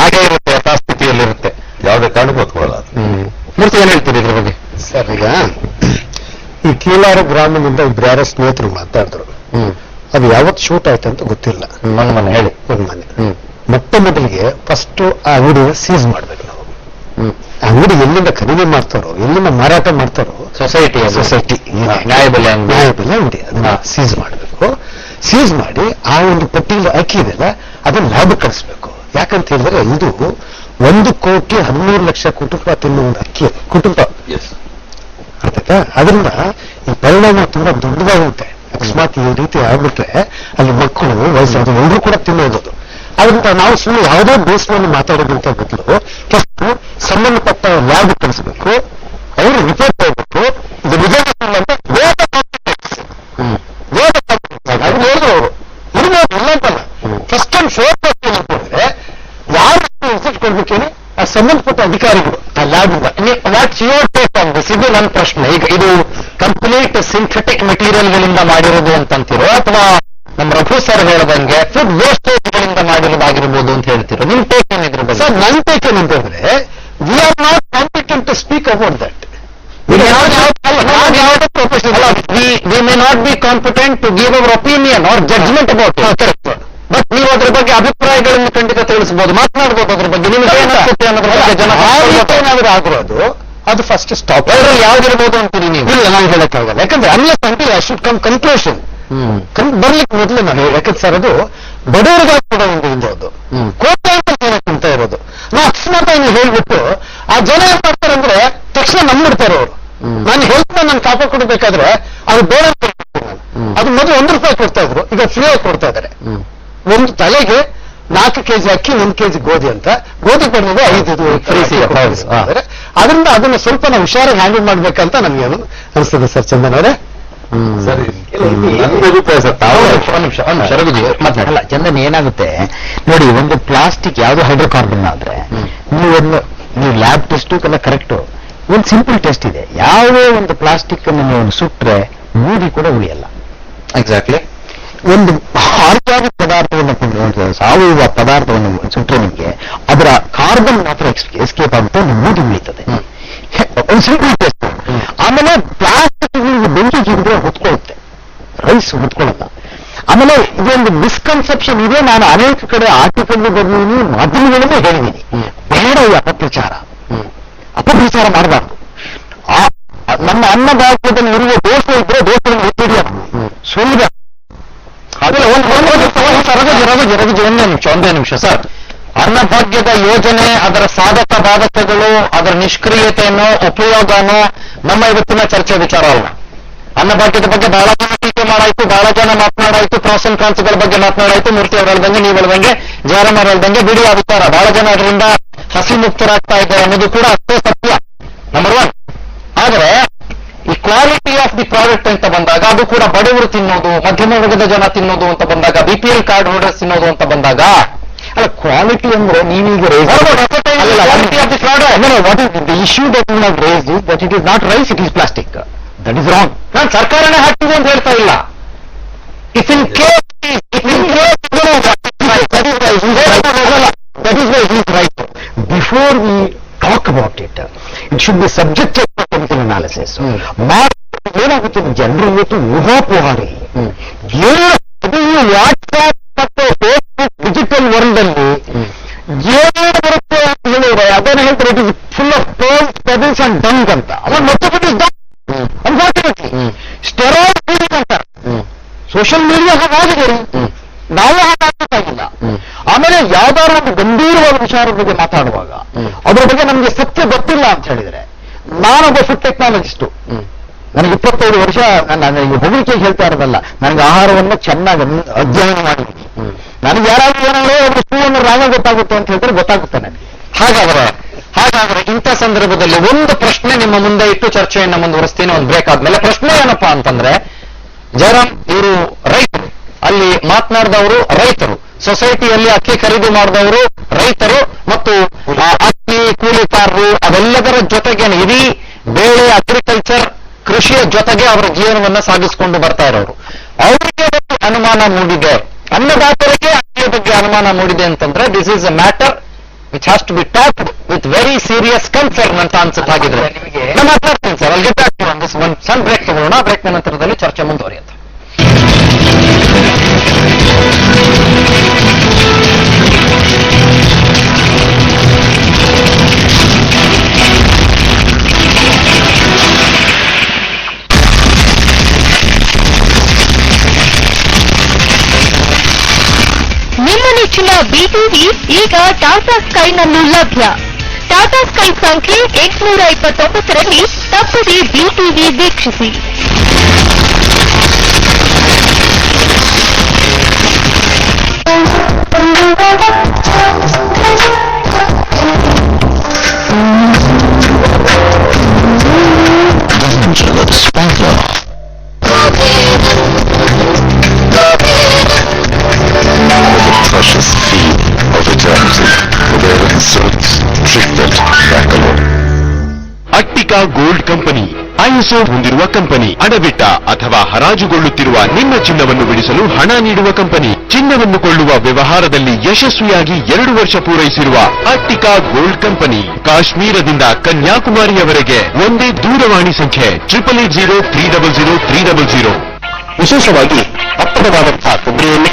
ಹಾಗೆ ಇರುತ್ತೆ, ಆ ಸ್ಥಿತಿಯಲ್ಲಿರುತ್ತೆ, ಯಾವುದೇ ಕಾರಣಕ್ಕೂ ಹತ್ಕೊಳ್ಳಲ್ಲ ಅದು. ಮೂರ್ತಿ ಏನ್ ಹೇಳ್ತೀರಿ ಇದ್ರ ಬಗ್ಗೆ? ಸರ್, ಈಗ ಈ ಕೀಲಾರ ಗ್ರಾಮದಿಂದ ಇಬ್ರು ಯಾರೋ ಸ್ನೇಹಿತರು ಮಾತಾಡಿದ್ರು. ಅದು ಯಾವತ್ತು ಶೂಟ್ ಆಯ್ತು ಅಂತ ಗೊತ್ತಿಲ್ಲ. ಮನೆ ಹೇಳಿ. ಒಂದು ಮನೆ ಮೊಟ್ಟ ಮೊದಲಿಗೆ ಫಸ್ಟ್ ಆ ಅಂಗಡಿನ ಸೀಸ್ ಮಾಡ್ಬೇಕು ನಾವು. ಅಂಗಡಿ ಎಲ್ಲಿಂದ ಖರೀದಿ ಮಾಡ್ತಾರೋ, ಎಲ್ಲಿಂದ ಮಾರಾಟ ಮಾಡ್ತಾರೋ, ಸೊಸೈಟಿ ನ್ಯಾಯಬೆಲೆ ಅಂಗಡಿ ಅದನ್ನ ಸೀಸ್ ಮಾಡಬೇಕು. ಸೀಸ್ ಮಾಡಿ ಆ ಒಂದು ಪಟ್ಟಿಯಲ್ಲಿ ಅಕ್ಕಿ ಇದೆಲ್ಲ ಅದನ್ನ ಲಾಭ ಕಳಿಸ್ಬೇಕು. ಯಾಕಂತ ಹೇಳಿದ್ರೆ ಇದು 1,13,00,000 ಕುಟುಂಬ ತಿನ್ನುವ ಒಂದು ಅಕ್ಕಿ ಕುಟುಂಬ. ಅರ್ಥಾಯ್ತಾ? ಅದರಿಂದ ಈ ಪರಿಣಾಮ ತುಂಬಾ ದೊಡ್ಡದಾಗುತ್ತೆ. ಅಕಸ್ಮಾತ್ ಈ ರೀತಿ ಆಗ್ಬಿಟ್ರೆ ಅಲ್ಲಿ ಮಕ್ಕಳು, ವಯಸ್ಸಾದ ಎಲ್ಲರೂ ಕೂಡ ತಿನ್ನೋದು. ಅದರಿಂದ ನಾವು ಸುಮ್ಮನೆ ಯಾವುದೋ ಬೇಸ್ನಲ್ಲಿ ಮಾತಾಡೋದಂತ ಬದಲು ಫಸ್ಟ್ ಸಂಬಂಧಪಟ್ಟ ಲ್ಯಾಬ್ ಕಳಿಸ್ಬೇಕು, ಅವರು ರಿಪೋರ್ಟ್ ಹೋಗ್ಬೇಕು. ಇದು ನಿಜ ಅಂತ ಅದು ಹೇಳಿದ್ರು ಅವರು ಇರ್ಬೋದು, ಇಲ್ಲ ಅಂತಲ್ಲ. ಫಸ್ಟ್ ಟೈಮ್ ಶೋರ್ ಅಂತಂದ್ರೆ ಯಾರು ವಿಸಿಟ್ ಕೊಡ್ಬೇಕೇನೆ ಆ ಸಂಬಂಧಪಟ್ಟ ಅಧಿಕಾರಿಗಳು ಆ lab. What your take on this? ಇದು ನನ್ನ ಪ್ರಶ್ನೆ. ಈಗ ಇದು ಕಂಪ್ಲೀಟ್ ಸಿಂಥೆಟಿಕ್ ಮೆಟೀರಿಯಲ್ಗಳಿಂದ ಮಾಡಿರೋದು ಅಂತಂತಿರೋ, ಅಥವಾ ನಮ್ಮ ರಘು ಸರ್ ಹೇಳದಂಗೆ ಫುಡ್ ವೇಸ್ಟೇಜ್ಗಳಿಂದ ಮಾಡಿರೋದಾಗಿರ್ಬೋದು ಅಂತ ಹೇಳ್ತಿರೋ? ನಿಮ್ ಟೇಕ್ ಏನಿದ್ರು? ಸರ್, ನನ್ನ ಟೇಕ್ ಏನಂತ ಹೇಳಿದ್ರೆ, we are not competent to speak about that. We may not be competent to give our opinion or judgment about it. But ನೀವು ಅದ್ರ ಬಗ್ಗೆ ಅಭಿಪ್ರಾಯಗಳನ್ನು ಖಂಡಿತ ತಿಳಿಸಬಹುದು, ಮಾತನಾಡಬಹುದು ಅದ್ರ ಬಗ್ಗೆ. ನಿಮಗೆ ಏನಾಗುತ್ತೆ ಅನ್ನೋದ್ರ ಬಗ್ಗೆ ಜನ ಏನಾದರೂ ಆಗಿರೋದು ಅದು ಫಸ್ಟ್ ಸ್ಟಾಪ್. ಯಾವ್ದಿರ್ಬೋದು ಅಂತೀರಿ ನೀವು? ಇಲ್ಲ, ನಾನು ಹೇಳಕ್ಕಾಗಲ್ಲ. ಯಾಕಂದ್ರೆ unless until I should come conclusion ಬರ್ಲಿಕ್ಕೆ ಮೊದಲು ನಾನು ಯಾಕಂದ್ರೆ ಸರ್, ಅದು ಬಡವರಿಗಾಗಿ ಕೂಡ ಒಂದು ಅದು ಕೋಟ್ಯಾಂತರ ಜನ ತಿಂತ ಇರೋದು. ನಾವು ಅಕಸ್ಮಾತ್ ನೀವು ಹೇಳ್ಬಿಟ್ಟು ಆ ಜನ ಏನ್ ಮಾಡ್ತಾರೆ ಅಂದ್ರೆ ತಕ್ಷಣ ನಂಬಿಡ್ತಾರೆ ಅವರು. ನಾನು ಹೆಲ್ತ್ ನಾನು ಕಾಪಾಡ್ಕೊಡ್ಬೇಕಾದ್ರೆ ಅದು ಬೇಡ ಅದು ಮೊದಲು ₹1 ಕೊಡ್ತಾ ಇದ್ರು, ಈಗ ಫ್ರೀ ಆಗಿ ಕೊಡ್ತಾ ಇದ್ದಾರೆ. ಒಂದು ತಲೆಗೆ 4 kg ಅಕ್ಕಿ 1 kg ಗೋಧಿ ಅಂತ. ಗೋಧಿ ಕೊಡೋದು 5 ಫ್ರೀ ಸಿಗುತ್ತೆ. ಅದರಿಂದ ಅದನ್ನ ಸ್ವಲ್ಪ ನಾವು ಹುಷಾರಾಗಿ ಹ್ಯಾಂಡಲ್ ಮಾಡ್ಬೇಕಂತ ನಮ್ಗೆ ಅನಿಸ್ತದೆ ಸರ್. ಚಂದನ್ ಅವರೇ, ಸರಿ, ನನ್ನ ಅಭಿಪ್ರಾಯ ಸರ್. ಅಲ್ಲ ಚಂದನ್, ಏನಾಗುತ್ತೆ ನೋಡಿ, ಒಂದು ಪ್ಲಾಸ್ಟಿಕ್ ಯಾವ್ದು ಹೈಡ್ರೋಕಾರ್ಬನ್ ಆದ್ರೆ ನೀವು ಲ್ಯಾಬ್ ಟೆಸ್ಟ್ ಎಲ್ಲ ಕರೆಕ್ಟ್. ಒಂದು ಸಿಂಪಲ್ ಟೆಸ್ಟ್ ಇದೆ. ಯಾವುದೇ ಒಂದು ಪ್ಲಾಸ್ಟಿಕ್ ಅನ್ನು ನೀವು ಸುಟ್ರೆ ಬೂದಿ ಕೂಡ ಉಳಿಯಲ್ಲ. ಎಕ್ಸಾಕ್ಟ್ಲಿ. ಒಂದು ಆರ್ಗಾನಿಕ್ ಪದಾರ್ಥವನ್ನು, ಸಾವಯವ ಪದಾರ್ಥವನ್ನು ಸುಟ್ರೆ ನಿಮಗೆ ಅದರ ಕಾರ್ಬನ್ ಮಾತ್ರ ಎಸ್ಕೇಪ್ ಆಗುತ್ತೆ, ಒಂದು ಬೂದಿ ಉಳಿತದೆ. ಒಂದು ಸಿಂಪಲ್ ಟೆಸ್ಟ್. ಆಮೇಲೆ ಪ್ಲಾಸ್ಟಿಕ್ ಬೆಂಕಿ ಜಿಗಿದ್ರೆ ಹೊತ್ಕೊಳ್ಳುತ್ತೆ, ರೈಸ್ ಹೊತ್ಕೊಳ್ಳಲ್ಲ. ಆಮೇಲೆ ಇದೊಂದು ಮಿಸ್ಕನ್ಸೆಪ್ಷನ್ ಇದೆ. ನಾನು ಅನೇಕ ಕಡೆ ಆರ್ಟಿಕಲ್ ಬರ್ತೀನಿ, ಮಾಧ್ಯಮಗಳನ್ನೂ ಹೇಳಿದ್ದೀನಿ, ಬೇಡ ಈ ಅಪಪ್ರಚಾರ ಮಾಡಬಾರ್ದು. ನಮ್ಮ ಅನ್ನಭಾಗ್ಯದಲ್ಲಿ ಇರುವ ದೋಷ ಇದ್ರೆ ದೋಷವನ್ನು ಎತ್ತಿಡಿಯ ಸುಳ್ಳ. ಒಂದೇ ನಿಮಿಷ ಸರ್. ಅನ್ನಭಾಗ್ಯದ ಯೋಜನೆ, ಅದರ ಸಾಧಕ ಬಾಧಕಗಳು, ಅದರ ನಿಷ್ಕ್ರಿಯತೆಯನ್ನು, ಉಪಯೋಗನೋ ನಮ್ಮ ಇವತ್ತಿನ ಚರ್ಚೆ ವಿಚಾರ ಅಲ್ಲ. ಅನ್ನಭಾಗ್ಯದ ಬಗ್ಗೆ ಬಹಳ ಜನ ಟೀಕೆ ಮಾಡಾಯ್ತು, ಬಹಳ ಜನ ಮಾತನಾಡಾಯ್ತು, ಪ್ರಾಸ್ ಅಂಡ್ ಕಾನ್ಸ್ಗಳ ಬಗ್ಗೆ ಮಾತನಾಡಾಯ್ತು, ಮೂರ್ತಿ ಅವರು ಹೇಳ್ದಂಗೆ, ನೀವು ಹೇಳ್ದಂಗೆ, ಜಯರಾಮ್ ಅವರು ಹೇಳ್ದಂಗೆ ಬಿಡಿ ಆ ವಿಚಾರ. ಬಹಳ ಜನ ಅದರಿಂದ ಹಸಿ ಮುಕ್ತರಾಗ್ತಾ ಇದ್ದಾರೆ ಅನ್ನೋದು ಕೂಡ ಅಷ್ಟೇ ಸತ್ಯ, ನಂಬರ್ 1. ಆದರೆ ಈ ಕ್ವಾಲಿಟಿ ಆಫ್ ದಿ ಪ್ರಾಡಕ್ಟ್ ಅಂತ ಬಂದಾಗ ಅದು ಕೂಡ ಬಡವರು ತಿನ್ನೋದು, ಮಧ್ಯಮ ವರ್ಗದ ಜನ ತಿನ್ನೋದು ಅಂತ ಬಂದಾಗ, BPL ಕಾರ್ಡ್ ಹೋಲ್ಡರ್ಸ್ ತಿನ್ನೋದು ಅಂತ ಬಂದಾಗ, ಅಲ್ಲ ಕ್ವಾಲಿಟಿ ಅಂದ್ರೆ ನೀವೀಗ issue that you have raised is that it is not rice, it is plastic. That is wrong. ನಾನು ಸರ್ಕಾರನೇ ಹಾಕ್ತೀವಿ ಅಂತ ಹೇಳ್ತಾ ಇಲ್ಲ. If in case that is why he is right. Before we talk about it, it should be subjected to chemical analysis. ಏನಾಗುತ್ತೆ, ಜನರು ಇವತ್ತು ಊಹಾಪೋಹಾರಿ ವಾಟ್ಸ್ಆಪ್ ಮತ್ತು ಫೇಸ್ಬುಕ್ ಡಿಜಿಟಲ್ ವರ್ಲ್ಡ್ ಅಲ್ಲಿ ಏನೇನು ಬರುತ್ತೆ ಅಂತ ಹೇಳಿದ್ರೆ ಅದನ್ನು ಹೇಳ್ತಾರೆ it is full of pails pebbles and dung ಅಂತ. ಅವನ್ ಮತ್ತೆ ಅನ್ಫಾರ್ಚುನೇಟ್ಲಿ ಸ್ಟೆರಾಯ್ಡ್ ಫೀಡಿಂಗ್ ಅಂತಾರೆ. ಸೋಷಿಯಲ್ ಮೀಡಿಯಾ ಹಾಗಾಗಿದೆ, ನಾವು ಹಾಗಾಗಬೇಕಾಗಿಲ್ಲ. ಆಮೇಲೆ ಯಾವ್ದಾದ್ರು ಒಂದು ಗಂಭೀರವಾದ ವಿಚಾರದ ಬಗ್ಗೆ ಮಾತಾಡುವಾಗ ಅದ್ರ ಬಗ್ಗೆ ನಮ್ಗೆ ಸತ್ಯ ಗೊತ್ತಿಲ್ಲ ಅಂತ ಹೇಳಿದ್ರೆ, ನಾನೊಬ್ಬ ಫುಡ್ ಟೆಕ್ನಾಲಜಿಸ್ಟು, ನನಗೆ 25 ವರ್ಷ, ನಾನು ಈ ಹೊಗಳಿಕೆ ಹೇಳ್ತಾ ಇರೋದಲ್ಲ, ನನಗೆ ಆಹಾರವನ್ನು ಚೆನ್ನಾಗಿ ಅಧ್ಯಯನ ಮಾಡಿದ್ದೀನಿ. ನನಗೆ ಯಾರಾದ್ರೂ ಏನಾದ್ರು ಒಂದು ಸ್ಪೂವನ್ನು ರಾಗ ಗೊತ್ತಾಗುತ್ತೆ ಅಂತ ಹೇಳಿದ್ರೆ ಗೊತ್ತಾಗುತ್ತೆ ನನಗೆ. ಹಾಗಾದ್ರೆ ಇಂಥ ಸಂದರ್ಭದಲ್ಲಿ ಒಂದು ಪ್ರಶ್ನೆ ನಿಮ್ಮ ಮುಂದೆ ಇಟ್ಟು ಚರ್ಚೆಯನ್ನ ಮುಂದುವರಿಸ್ತೀನಿ. ಒಂದು ಬ್ರೇಕ್ ಆದ್ಮೇಲೆ ಪ್ರಶ್ನೆ ಏನಪ್ಪಾ ಅಂತಂದ್ರೆ, ಜಯರಾಮ್ ಇವರು ರೈತರು, ಅಲ್ಲಿ ಮಾತನಾಡಿದವರು ರೈತರು, ಸೊಸೈಟಿಯಲ್ಲಿ ಅಕ್ಕಿ ಖರೀದಿ ಮಾಡಿದವರು ರೈತರು, ಮತ್ತು ಅಕ್ಕಿ ಕೂಲಿಕಾರರು ಅದೆಲ್ಲದರ ಜೊತೆಗೆ ಇಡೀ ಬೇಳೆ ಅಗ್ರಿಕಲ್ಚರ್ ಕೃಷಿಯ ಜೊತೆಗೆ ಅವರ ಜೀವನವನ್ನ ಸಾಗಿಸಿಕೊಂಡು ಬರ್ತಾ ಇರೋರು. ಅವರಿಗೆ ಅನುಮಾನ ಮೂಡಿದೆ, ಅನ್ನದಾತರಿಗೆ ಅಕ್ಕಿಯ ಬಗ್ಗೆ ಅನುಮಾನ ಮೂಡಿದೆ ಅಂತಂದ್ರೆ this is a matter which has to be talked with very serious concern ಅಂತ ಅನ್ಸುತ್ತೆ. ಹಾಗಿದ್ರೆ ನಾನು ಮಾತಾಡ್ತೀನಿ ಸರ್, ಅಲ್ಲಿ ಗೆಟ್ ಬ್ಯಾಕ್ ಟು ಒಂದು ಸಣ್ಣ ಬ್ರೇಕ್ ತಗೊಳ್ಳೋಣ. ಬ್ರೇಕ್ನ ನಂತರದಲ್ಲಿ ಚರ್ಚೆ ಮುಂದುವರಿಯುತ್ತೆ. ನಿಮ್ಮ ನೆಚ್ಚಿನ ಬಿಟಿವಿ ಈಗ ಟಾಟಾ ಸ್ಕೈನಲ್ಲೂ ಲಭ್ಯ. ಟಾಟಾ ಸ್ಕೈ ಸಂಖ್ಯೆ 829ರಲ್ಲಿ ತಪ್ಪದೆ ಬಿಟಿವಿ ವೀಕ್ಷಿಸಿ. precious feel of eternity, where inserts treated back alone. Attica gold company ISO ಹೊಂದಿರುವ ಕಂಪನಿ. ಅಡವಿಟ್ಟ ಅಥವಾ ಹರಾಜುಗೊಳ್ಳುತ್ತಿರುವ ನಿಮ್ಮ ಚಿನ್ನವನ್ನು ಬಿಡಿಸಲು ಹಣ ನೀಡುವ ಕಂಪನಿ. ಚಿನ್ನವನ್ನು ಕೊಳ್ಳುವ ವ್ಯವಹಾರದಲ್ಲಿ ಯಶಸ್ವಿಯಾಗಿ 2 ವರ್ಷ ಪೂರೈಸಿರುವ ಅಟ್ಟಿಕಾ ಗೋಲ್ಡ್ ಕಂಪನಿ. ಕಾಶ್ಮೀರದಿಂದ ಕನ್ಯಾಕುಮಾರಿಯವರೆಗೆ ಒಂದೇ ದೂರವಾಣಿ ಸಂಖ್ಯೆ 880300 ವಿಶೇಷವಾಗಿ ದಪ್ಪದವಾದಂತಹ ಕೊಬ್ಬರಿ ಎಣ್ಣೆ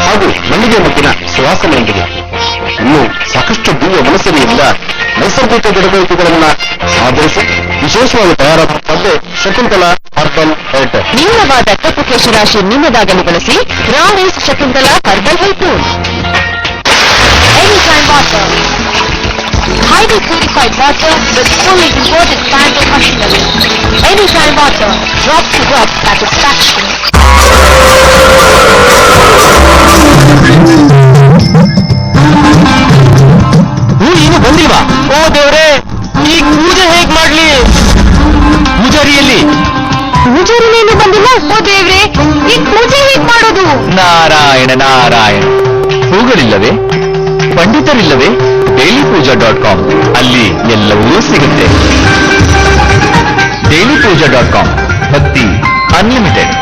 ಹಾಗೂ ಮಲ್ಲಿಗೆ ಮುಗ್ಗಿನ ಸುವಾಸನೆಯೊಂದಿಗೆ ಇನ್ನು ಸಾಕಷ್ಟು ದಿವ್ಯ ಮನಸ್ಸಿನಿಂದ ನೈಸರ್ಗಿಕ ಗಿಡಮೂಲಿಕೆಗಳನ್ನ ಆಧರಿಸಿ ವಿಶೇಷವಾಗಿ ತಯಾರಾಗುತ್ತದೆ ಶಕುಂತಲಾ ಹರ್ಬಲ್ ಹೆಲ್ತ್. ನೇರವಾದ ಕಪ್ಪು ಕೇಶರಾಶಿ ನಿಮ್ಮದಾಗಲು ಬಳಸಿ Ramesh Shakuntala herbal health. Anytime water. Highly purified water with fully imported standard machinery. Anytime water. Drop to drop satisfaction. ನೀನು ಬಂದಿಲ್ವಾ? ಓ ದೇವ್ರೆ, ಈಗ ಪೂಜೆ ಹೇಗ್ ಮಾಡ್ಲಿ? ಪೂಜಾರಿಯಲ್ಲಿ ಪೂಜಾರಿನೇನು ಬಂದಿಲ್ಲ? ಓ ದೇವ್ರೆ, ಈಗ ಪೂಜೆ ಹೇಗ್ ಮಾಡೋದು? ನಾರಾಯಣ ನಾರಾಯಣ. ಹೂಗಳಿಲ್ಲವೇ? ಪಂಡಿತರಿಲ್ಲವೇ? dailypooja.com ಅಲ್ಲಿ ಎಲ್ಲವೂ ಸಿಗುತ್ತೆ. dailypooja.com ಭಕ್ತಿ ಅನ್ಲಿಮಿಟೆಡ್.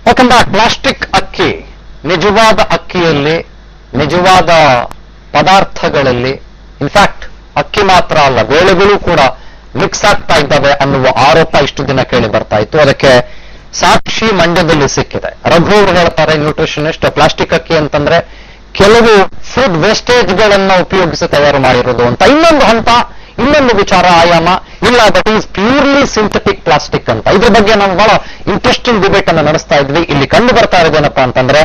ಯಾಕಂದ್ರೆ ಪ್ಲಾಸ್ಟಿಕ್ ಅಕ್ಕಿ ನಿಜವಾದ ಅಕ್ಕಿಯಲ್ಲಿ, ನಿಜವಾದ ಪದಾರ್ಥಗಳಲ್ಲಿ, ಇನ್ಫ್ಯಾಕ್ಟ್ ಅಕ್ಕಿ ಮಾತ್ರ ಅಲ್ಲ ಬೇಳೆಗಳು ಕೂಡ ಮಿಕ್ಸ್ ಆಗ್ತಾ ಇದ್ದಾವೆ ಅನ್ನುವ ಆರೋಪ ಇಷ್ಟು ದಿನ ಕೇಳಿ ಬರ್ತಾ ಇತ್ತು. ಅದಕ್ಕೆ ಸಾಕ್ಷಿ ಮಂಡ್ಯದಲ್ಲಿ ಸಿಕ್ಕಿದೆ. ರಘು ಅವರು ಹೇಳ್ತಾರೆ, ನ್ಯೂಟ್ರಿಷನಿಸ್ಟ್, ಪ್ಲಾಸ್ಟಿಕ್ ಅಕ್ಕಿ ಅಂತಂದ್ರೆ ಕೆಲವು ಫುಡ್ ವೇಸ್ಟೇಜ್ಗಳನ್ನ ಉಪಯೋಗಿಸಿ ತಯಾರು ಮಾಡಿರೋದು ಅಂತ. ಇನ್ನೊಂದು ಹಂತ, ಇನ್ನೊಂದು ವಿಚಾರ ಆಯಾಮ ಇಲ್ಲ, that is purely synthetic plastic ಅಂತ. ಇದ್ರ ಬಗ್ಗೆ ನಾವು ಬಹಳ ಇಂಟ್ರೆಸ್ಟಿಂಗ್ ಡಿಬೇಟ್ ಅನ್ನು ನಡೆಸ್ತಾ ಇದ್ವಿ. ಇಲ್ಲಿ ಕಂಡು ಬರ್ತಾ ಇರೋದೇನಪ್ಪಾ ಅಂತಂದ್ರೆ,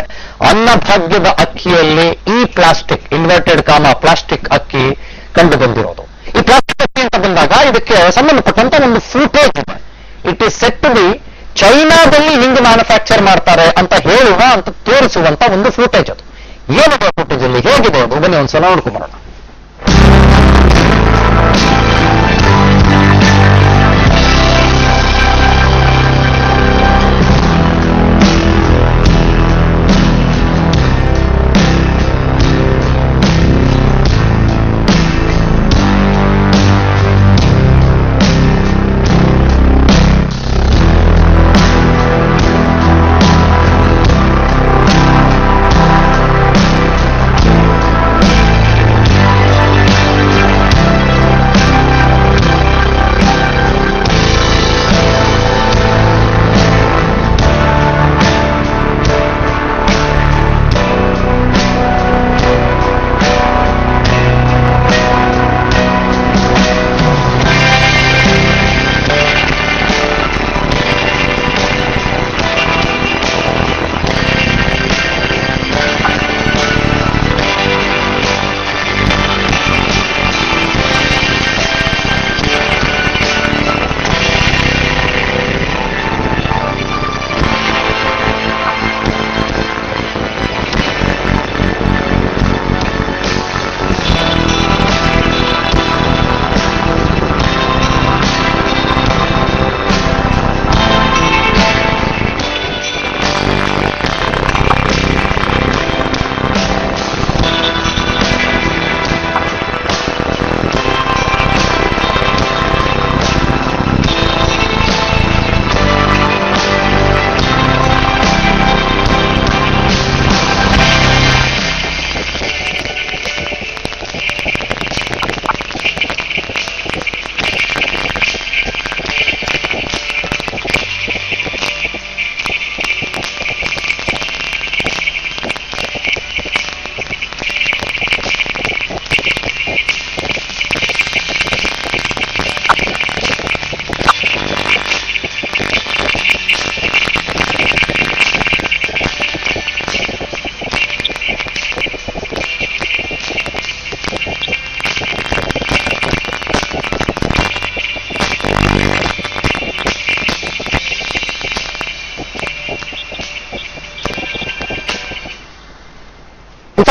ಅನ್ನಭಾಗ್ಯದ ಅಕ್ಕಿಯಲ್ಲಿ ಈ ಪ್ಲಾಸ್ಟಿಕ್ ಇನ್ವರ್ಟೆಡ್ ಕಾಮ ಪ್ಲಾಸ್ಟಿಕ್ ಅಕ್ಕಿ ಕಂಡು ಬಂದಿರೋದು. ಈ ಪ್ಲಾಸ್ಟಿಕ್ ಅಕ್ಕಿ ಅಂತ ಬಂದಾಗ ಇದಕ್ಕೆ ಸಂಬಂಧಪಟ್ಟಂತ ಒಂದು ಫೂಟೇಜ್ ಇದೆ. It is set to be ಚೈನಾದಲ್ಲಿ ಹಿಂಗೆ ಮ್ಯಾನುಫ್ಯಾಕ್ಚರ್ ಮಾಡ್ತಾರೆ ಅಂತ ಹೇಳುವ ಅಂತ ತೋರಿಸುವಂತ ಒಂದು ಫೂಟೇಜ್. ಅದು ಏನಿದೆ ಫೂಟೇಜ್ ಅಲ್ಲಿ, ಹೇಗಿದೆ ಅದು, ಬನ್ನಿ ಒಂದ್ಸಲ ನೋಡ್ಕೊಂಬರೋಣ.